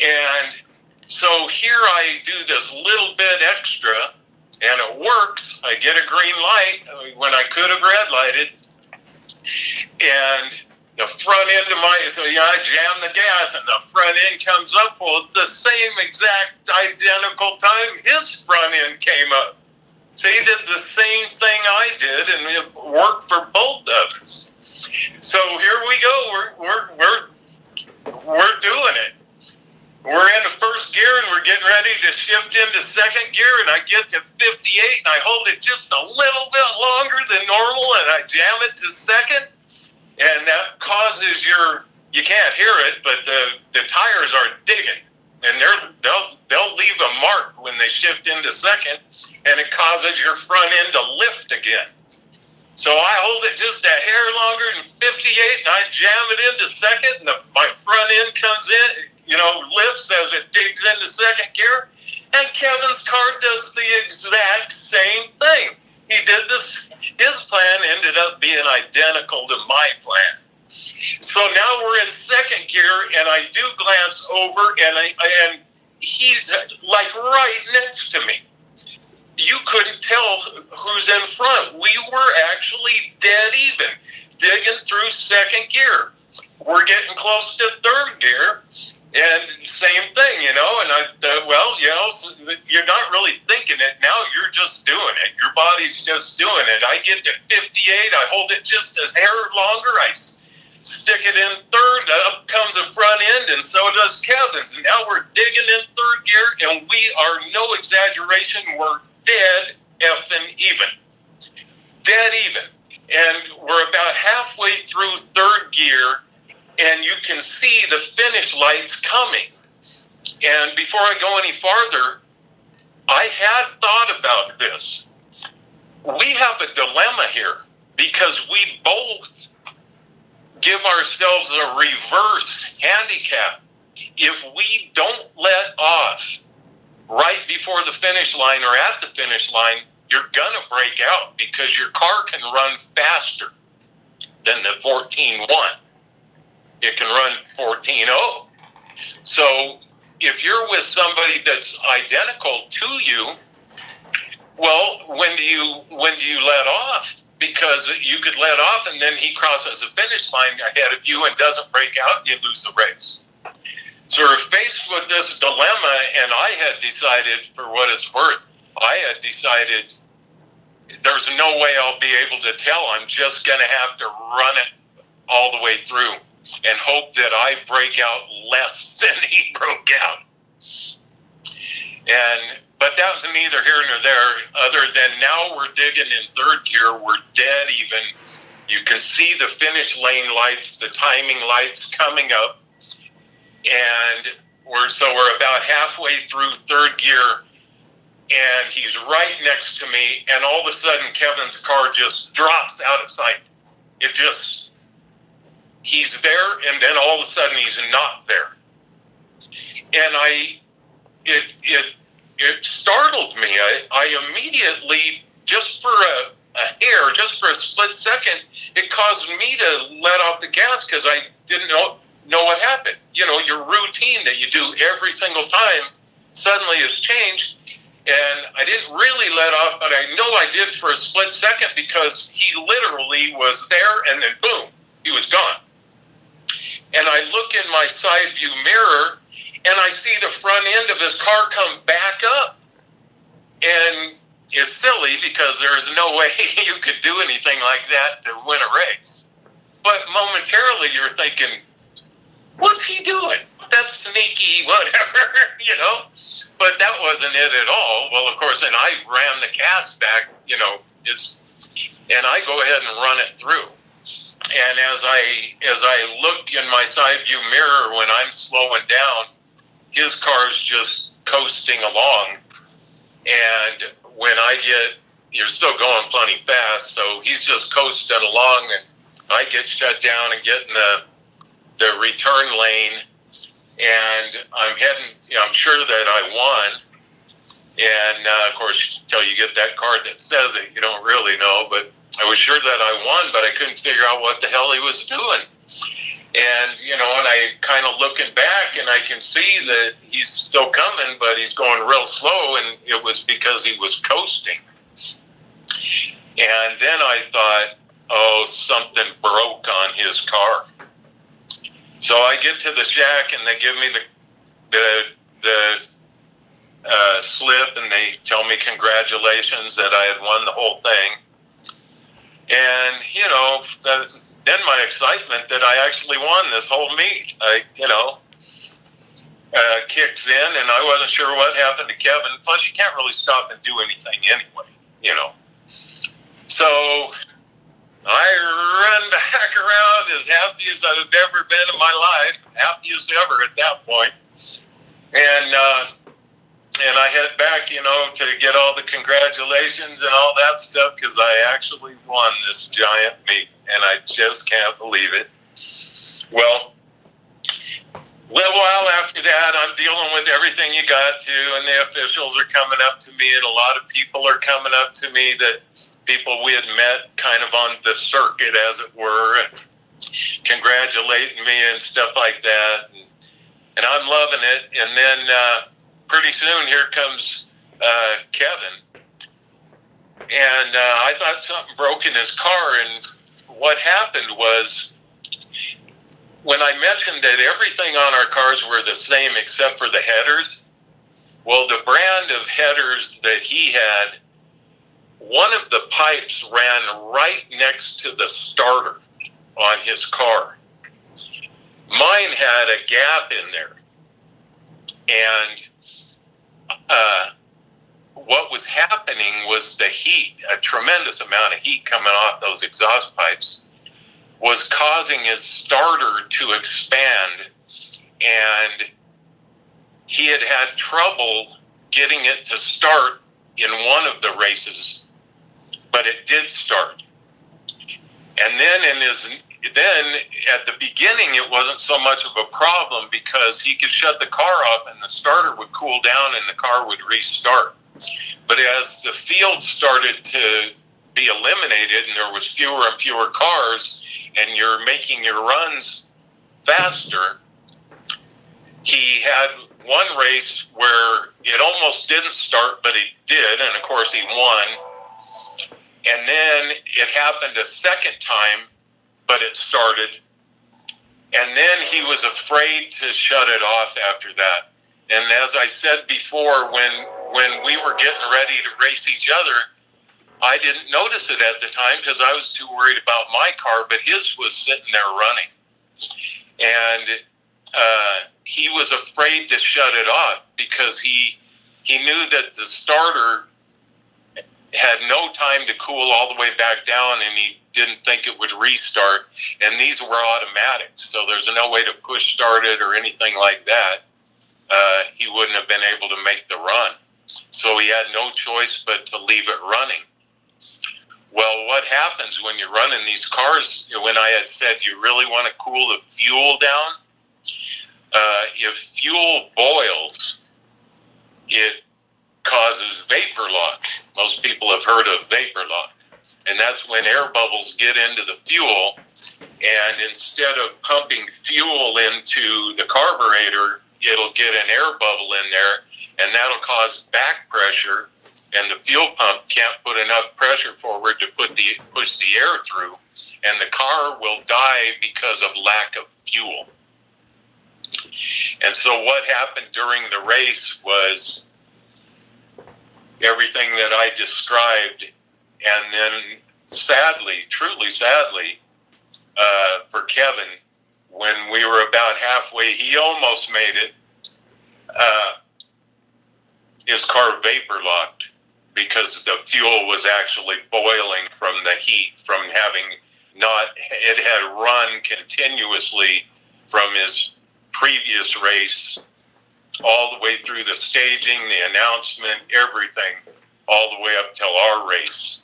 S2: And so here I do this little bit extra, and it works. I get a green light when I could have red lighted, and the front end of I jam the gas, and the front end comes up. Well, at the same exact identical time, his front end came up. So he did the same thing I did, and it worked for both of us. So here we go. We're doing it. We're in the first gear, and we're getting ready to shift into second gear, and I get to 58, and I hold it just a little bit longer than normal, and I jam it to second, and that causes you can't hear it, but the tires are digging, and they'll leave a mark when they shift into second, and it causes your front end to lift again. So I hold it just a hair longer than 58, and I jam it into second, and my front end comes in, lifts as it digs into second gear, and Kevin's car does the exact same thing. He did this. His plan ended up being identical to my plan. So now we're in second gear, and I do glance over, and he's like right next to me. You couldn't tell who's in front. We were actually dead even, digging through second gear. We're getting close to third gear, and same thing, and you're not really thinking it. Now you're just doing it. Your body's just doing it. I get to 58. I hold it just a hair longer. I stick it in third. Up comes the front end, and so does Kevin's. And now we're digging in third gear, and we are, no exaggeration, we're dead effing even. Dead even. And we're about halfway through third gear, and you can see the finish lights coming. And before I go any farther, I had thought about this. We have a dilemma here, because we both give ourselves a reverse handicap. If we don't let off right before the finish line or at the finish line, you're going to break out, because your car can run faster than the 14.1. It can run 14.0. So if you're with somebody that's identical to you, well, when do you let off? Because you could let off, and then he crosses the finish line ahead of you and doesn't break out, and you lose the race. So we're faced with this dilemma, and I had decided, for what it's worth, there's no way I'll be able to tell. I'm just going to have to run it all the way through and hope that I break out less than he broke out. But that was neither here nor there, other than now we're digging in third gear. We're dead even. You can see the finish lane lights, the timing lights coming up. And we're about halfway through third gear, and he's right next to me, and all of a sudden Kevin's car just drops out of sight. He's there, and then all of a sudden he's not there. And it startled me. I immediately just for a hair, just for a split second, it caused me to let off the gas because I didn't know what happened. You know, your routine that you do every single time suddenly has changed. And I didn't really let off, but I know I did for a split second because he literally was there and then boom, he was gone. And I look in my side view mirror and I see the front end of his car come back up. And it's silly because there's no way you could do anything like that to win a race. But momentarily you're thinking, what's he doing? That's sneaky, whatever, you know. But that wasn't it at all. Well, of course, and I ran the cast back, you know, and I go ahead and run it through. And as I look in my side view mirror when I'm slowing down, his car's just coasting along. And when you're still going plenty fast, so he's just coasting along, and I get shut down and get in the return lane, and I'm heading, you know, I'm sure that I won. And of course, until you get that card that says it, you don't really know, but I was sure that I won, but I couldn't figure out what the hell he was doing. And, you know, and I kind of looking back, and I can see that he's still coming, but he's going real slow, and it was because he was coasting. And then I thought, oh, something broke on his car. So I get to the shack, and they give me the slip, and they tell me congratulations that I had won the whole thing. And, you know, then my excitement that I actually won this whole meet, kicks in, and I wasn't sure what happened to Kevin. Plus, you can't really stop and do anything anyway, you know. So I run back around as happy as I've ever been in my life, happiest ever at that point. And I head back, you know, to get all the congratulations and all that stuff because I actually won this giant meet, and I just can't believe it. Well, a little while after that, I'm dealing with everything you got to, and the officials are coming up to me, and a lot of people are coming up to me, that people we had met kind of on the circuit, as it were, and congratulating me and stuff like that. And I'm loving it. And then pretty soon here comes Kevin. And I thought something broke in his car. And what happened was, when I mentioned that everything on our cars were the same except for the headers, well, the brand of headers that he had, one of the pipes ran right next to the starter on his car. Mine had a gap in there. And what was happening was the heat, a tremendous amount of heat coming off those exhaust pipes, was causing his starter to expand. And he had had trouble getting it to start in one of the races, but it did start. And then at the beginning, it wasn't so much of a problem because he could shut the car off and the starter would cool down and the car would restart. But as the field started to be eliminated and there was fewer and fewer cars and you're making your runs faster, he had one race where it almost didn't start, but it did, and of course he won. And then it happened a second time, but it started. And then he was afraid to shut it off after that. And as I said before, when we were getting ready to race each other, I didn't notice it at the time because I was too worried about my car, but his was sitting there running. And he was afraid to shut it off because he knew that the starter had no time to cool all the way back down, and he didn't think it would restart. And these were automatics, so there's no way to push start it or anything like that. He wouldn't have been able to make the run. So he had no choice but to leave it running. Well, what happens when you're running these cars, when I had said you really want to cool the fuel down, if fuel boils, it causes vapor lock. Most people have heard of vapor lock. And that's when air bubbles get into the fuel, and instead of pumping fuel into the carburetor, it'll get an air bubble in there, and that'll cause back pressure, and the fuel pump can't put enough pressure forward to push the air through, and the car will die because of lack of fuel. And so what happened during the race was everything that I described, and then sadly, truly sadly, for Kevin, when we were about halfway, he almost made it. His car vapor locked because the fuel was actually boiling from the heat, from having it had run continuously from his previous race all the way through the staging, the announcement, everything, all the way up till our race.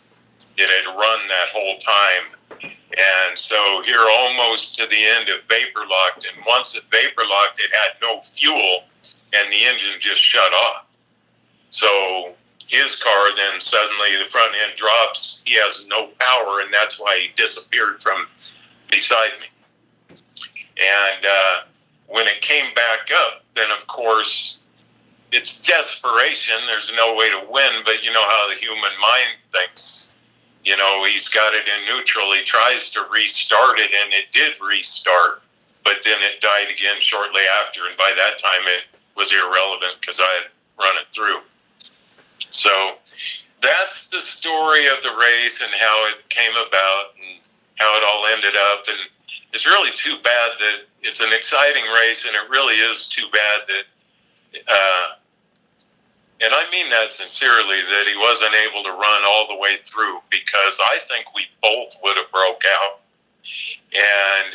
S2: It had run that whole time. And so here almost to the end it vapor locked, and once it vapor locked, it had no fuel, and the engine just shut off. So his car then suddenly, the front end drops, he has no power, and that's why he disappeared from beside me. And when it came back up, then of course, it's desperation. There's no way to win, but you know how the human mind thinks. You know, he's got it in neutral. He tries to restart it, and it did restart, but then it died again shortly after, and by that time it was irrelevant because I had run it through. So that's the story of the race and how it came about and how it all ended up. And it's really too bad that it's an exciting race, and it really is too bad that, and I mean that sincerely, that he wasn't able to run all the way through, because I think we both would have broke out. And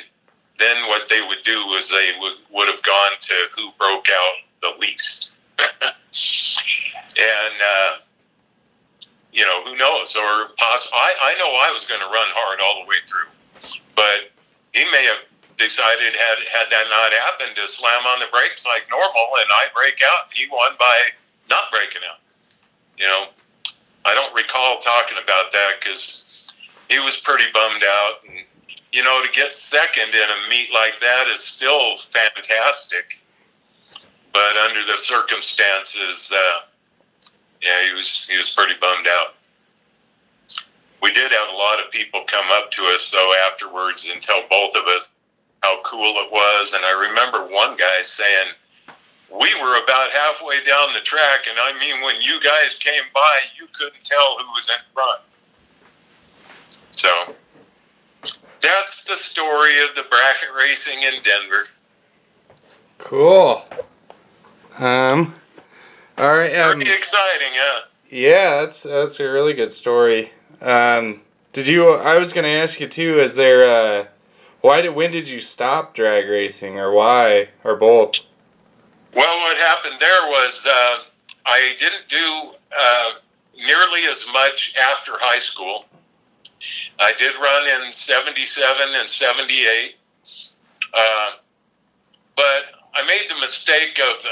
S2: then what they would do is they would have gone to who broke out the least. And, you know, who knows? Or I know I was going to run hard all the way through, but he may have decided, had that not happened, to slam on the brakes like normal, and I break out. He won by not breaking out. You know, I don't recall talking about that because he was pretty bummed out. And, you know, to get second in a meet like that is still fantastic. But under the circumstances, yeah, he was pretty bummed out. We did have a lot of people come up to us, though, afterwards and tell both of us how cool it was. And I remember one guy saying, we were about halfway down the track, and I mean, when you guys came by, you couldn't tell who was in front. So that's the story of the bracket racing in Denver.
S1: Cool. All right.
S2: Pretty exciting, huh?
S1: Yeah, that's a really good story. I was going to ask you too, is there when did you stop drag racing, or why, or both?
S2: Well, what happened there was I didn't do nearly as much after high school. I did run in 77 and 78, but I made the mistake of,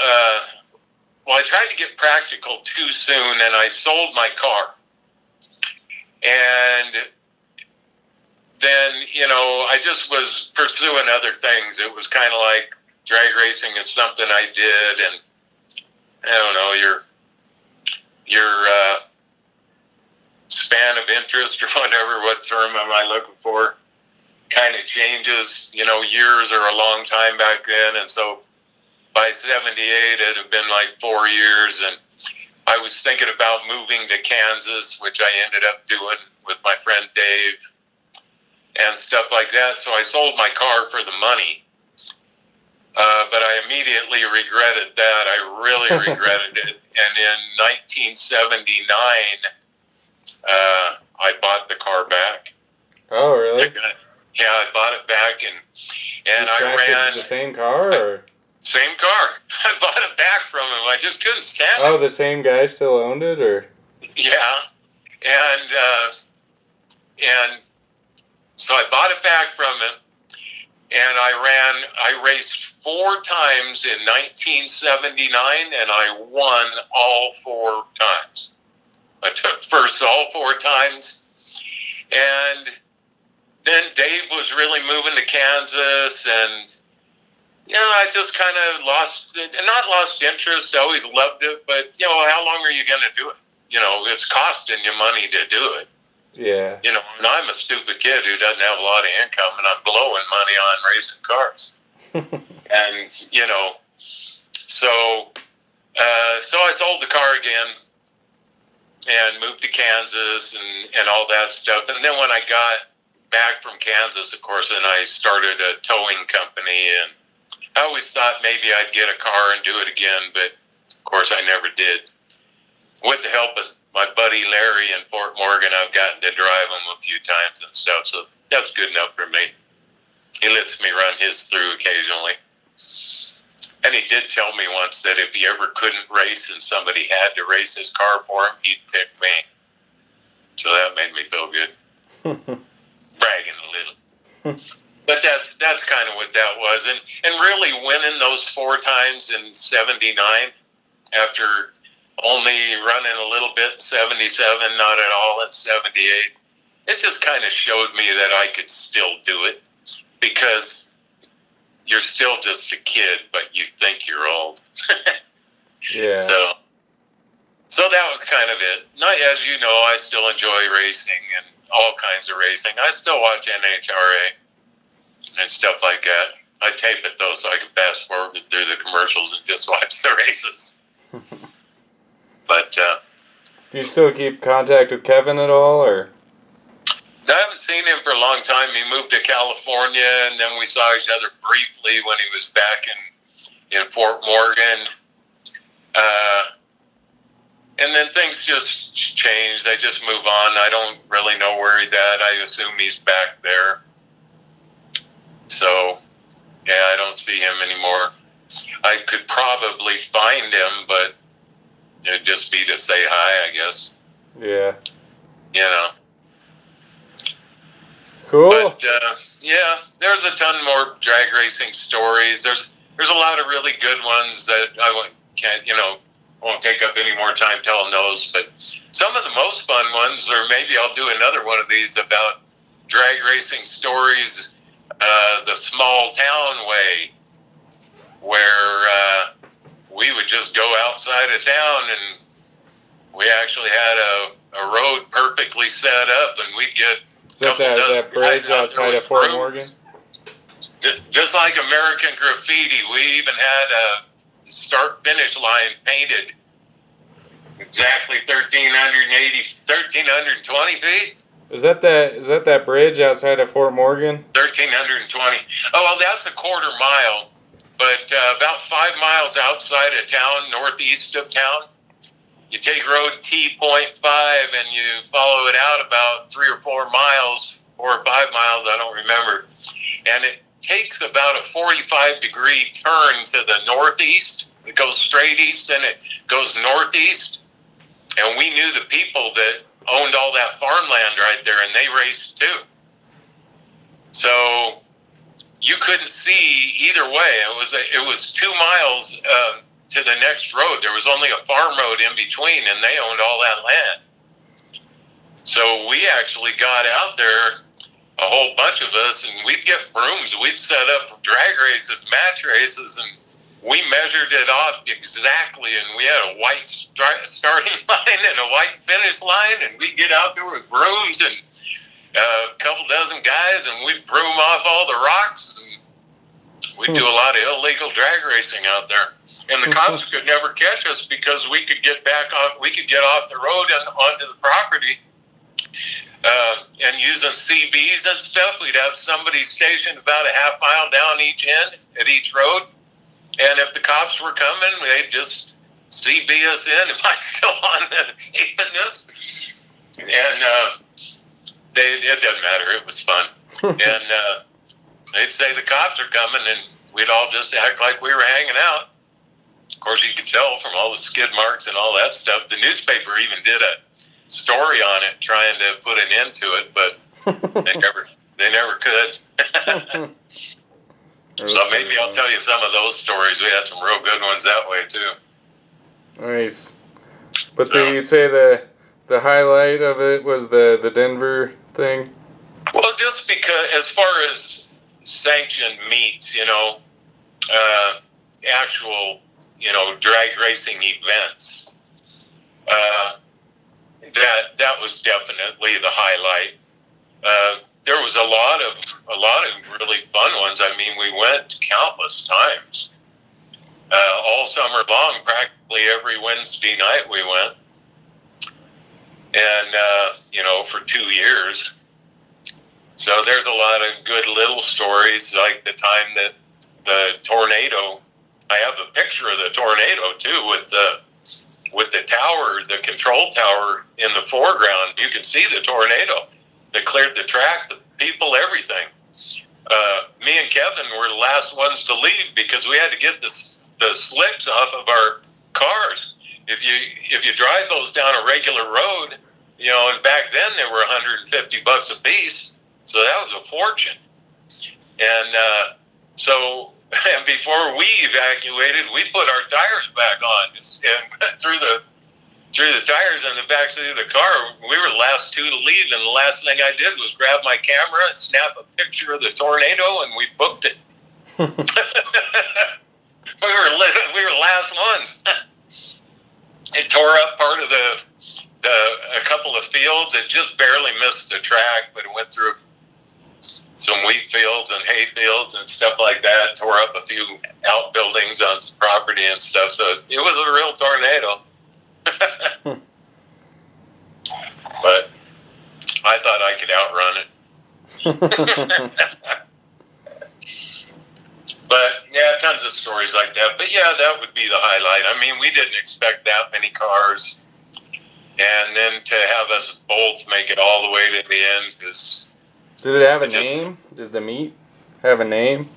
S2: I tried to get practical too soon, and I sold my car. And then, you know, I just was pursuing other things. It was kind of like drag racing is something I did, and I don't know, your span of interest or whatever, what term am I looking for, kind of changes. You know, years are a long time back then, and so by 78 it had been like 4 years, and I was thinking about moving to Kansas, which I ended up doing with my friend Dave and stuff like that. So I sold my car for the money. But I immediately regretted that. I really regretted it. And in 1979, I bought the car back.
S1: Oh, really?
S2: Yeah, I bought it back, and I ran
S1: the same car, or
S2: same car. I bought it back from him. I just couldn't stand it.
S1: Oh, the same guy still owned it, or?
S2: Yeah, and so I bought it back from him. And I raced 4 times in 1979, and I won all 4 times. I took first all 4 times. And then Dave was really moving to Kansas, and I just kind of not lost interest. I always loved it, but how long are you going to do it? It's costing you money to do it.
S1: Yeah.
S2: And I'm a stupid kid who doesn't have a lot of income, and I'm blowing money on racing cars. And so I sold the car again and moved to Kansas and all that stuff. And then when I got back from Kansas, of course, then I started a towing company, and I always thought maybe I'd get a car and do it again, but of course I never did. With the help of my buddy Larry in Fort Morgan, I've gotten to drive him a few times and stuff, so that's good enough for me. He lets me run his through occasionally. And he did tell me once that if he ever couldn't race and somebody had to race his car for him, he'd pick me. So that made me feel good. Bragging a little. But that's kind of what that was. And really winning those 4 times in 79 after only running a little bit in 77, not at all in 78, it just kind of showed me that I could still do it, because you're still just a kid, but you think you're old.
S1: Yeah.
S2: So that was kind of it. Not, as you know, I still enjoy racing and all kinds of racing. I still watch NHRA and stuff like that. I tape it though, so I can fast forward through the commercials and just watch the races. But
S1: do you still keep contact with Kevin at all, or?
S2: I haven't seen him for a long time. He moved to California, and then we saw each other briefly when he was back in Fort Morgan. And then things just change. They just move on. I don't really know where he's at. I assume he's back there. So, yeah, I don't see him anymore. I could probably find him, but it'd just be to say hi, I guess.
S1: Yeah.
S2: Cool. But, yeah, there's a ton more drag racing stories. There's a lot of really good ones that I won't take up any more time telling those, but some of the most fun ones, or maybe I'll do another one of these about drag racing stories, the small town way, where we would just go outside of town, and we actually had a road perfectly set up, and we'd get
S1: that bridge outside of Fort Morgan?
S2: Just like American Graffiti, we even had a start-finish line painted exactly 1,320 feet.
S1: Is that that bridge outside of Fort Morgan?
S2: 1,320. Oh, well, that's a quarter mile, but about 5 miles outside of town, northeast of town, you take road T.5 and you follow it out about 3 or 4 miles, 4 or 5 miles, I don't remember. And it takes about a 45-degree turn to the northeast. It goes straight east and it goes northeast. And we knew the people that owned all that farmland right there, and they raced too. So you couldn't see either way. It was 2 miles to the next road. There was only a farm road in between, and they owned all that land. So we actually got out there, a whole bunch of us, and we'd get brooms. We'd set up drag races, match races, and we measured it off exactly, and we had a white starting line and a white finish line, and we'd get out there with brooms and a couple dozen guys, and we'd broom off all the rocks, and we'd do a lot of illegal drag racing out there. And the cops could never catch us because we could get off the road and onto the property. And using CBs and stuff, we'd have somebody stationed about a half mile down each end at each road. And if the cops were coming, they'd just CB us in. Am I still on the taping this? And it didn't matter. It was fun. And they'd say the cops are coming, and we'd all just act like we were hanging out. Of course, you could tell from all the skid marks and all that stuff. The newspaper even did a story on it, trying to put an end to it, but they never could. So maybe I'll tell you some of those stories. We had some real good ones that way too.
S1: Nice. But you'd say the the highlight of it was the Denver thing?
S2: Well, just because, as far as sanctioned meets, actual, drag racing events, that was definitely the highlight. There was a lot of really fun ones. I mean, we went countless times, all summer long. Practically every Wednesday night we went, and for 2 years. So there's a lot of good little stories, like the time that the tornado. I have a picture of the tornado too, with the tower, the control tower in the foreground. You can see the tornado. It cleared the track, the people, everything. Me and Kevin were the last ones to leave because we had to get the slicks off of our cars. If you drive those down a regular road, and back then they were $150 a piece, so that was a fortune. And and before we evacuated, we put our tires back on and through the tires in the back seat of the car. We were the last two to leave, and the last thing I did was grab my camera and snap a picture of the tornado, and we booked it. we were last ones. It tore up part of a couple of fields. It just barely missed the track, but it went through some wheat fields and hay fields and stuff like that. Tore up a few outbuildings on some property and stuff. So it was a real tornado. But I thought I could outrun it. But yeah, tons of stories like that. But yeah, that would be the highlight. I mean, we didn't expect that many cars, and then to have us both make it all the way to the end is.
S1: Did it have a name? Did the meet have a name?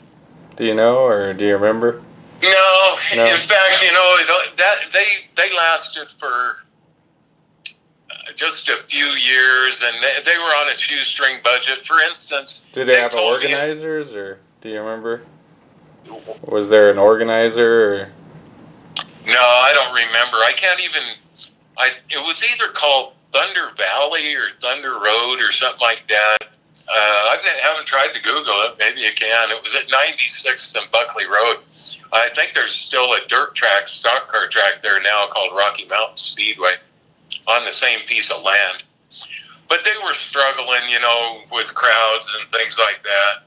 S1: Do you know, or do you remember?
S2: No. In fact, that they lasted for just a few years, and they were on a shoestring budget. For instance,
S1: did they have organizers, or do you remember? Was there an organizer? Or?
S2: No, I don't remember. I can't even. It was either called Thunder Valley or Thunder Road or something like that. I haven't tried to Google it. Maybe you can. It was at 96th and Buckley Road. I think there's still a dirt track, stock car track there now called Rocky Mountain Speedway on the same piece of land. But they were struggling, with crowds and things like that.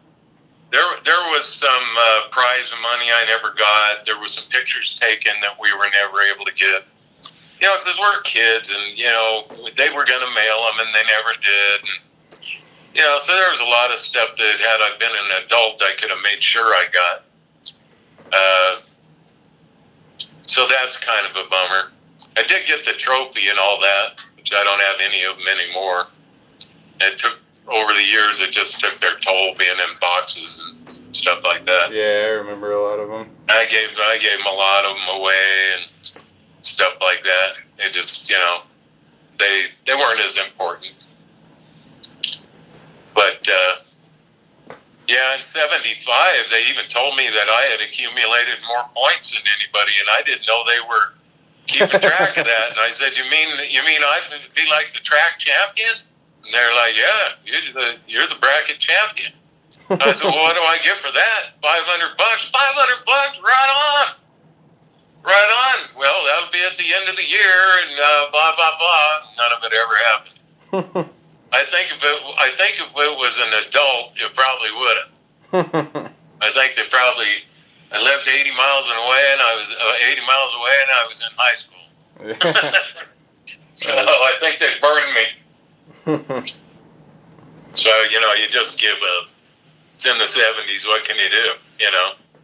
S2: There was some prize money I never got. There was some pictures taken that we were never able to get. Because we're kids, and, they were going to mail them, and they never did. And, so there was a lot of stuff that had I been an adult, I could have made sure I got. So that's kind of a bummer. I did get the trophy and all that, which I don't have any of them anymore. It took, over the years, it just took their toll being in boxes and stuff like that.
S1: Yeah, I remember a lot of them.
S2: I gave them a lot of them away and stuff like that. It just, they weren't as important. But, yeah, in 75, they even told me that I had accumulated more points than anybody, and I didn't know they were keeping track of that. And I said, you mean I'd be like the track champion? And they're like, yeah, you're the bracket champion. I said, well, what do I get for that? $500? $500, right on. Right on. Well, that'll be at the end of the year, and blah, blah, blah. None of it ever happened. I think if it was an adult, it probably would have. I think I lived 80 miles away, and I was 80 miles away, and I was in high school. So I think they burned me. So you just give up. It's in the 70s. What can you do?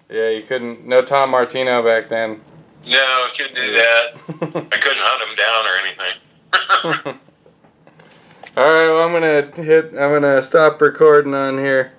S1: Yeah, you couldn't. No Tom Martino back then.
S2: No, I couldn't do that. I couldn't hunt him down or anything.
S1: All right, well, I'm gonna stop recording on here.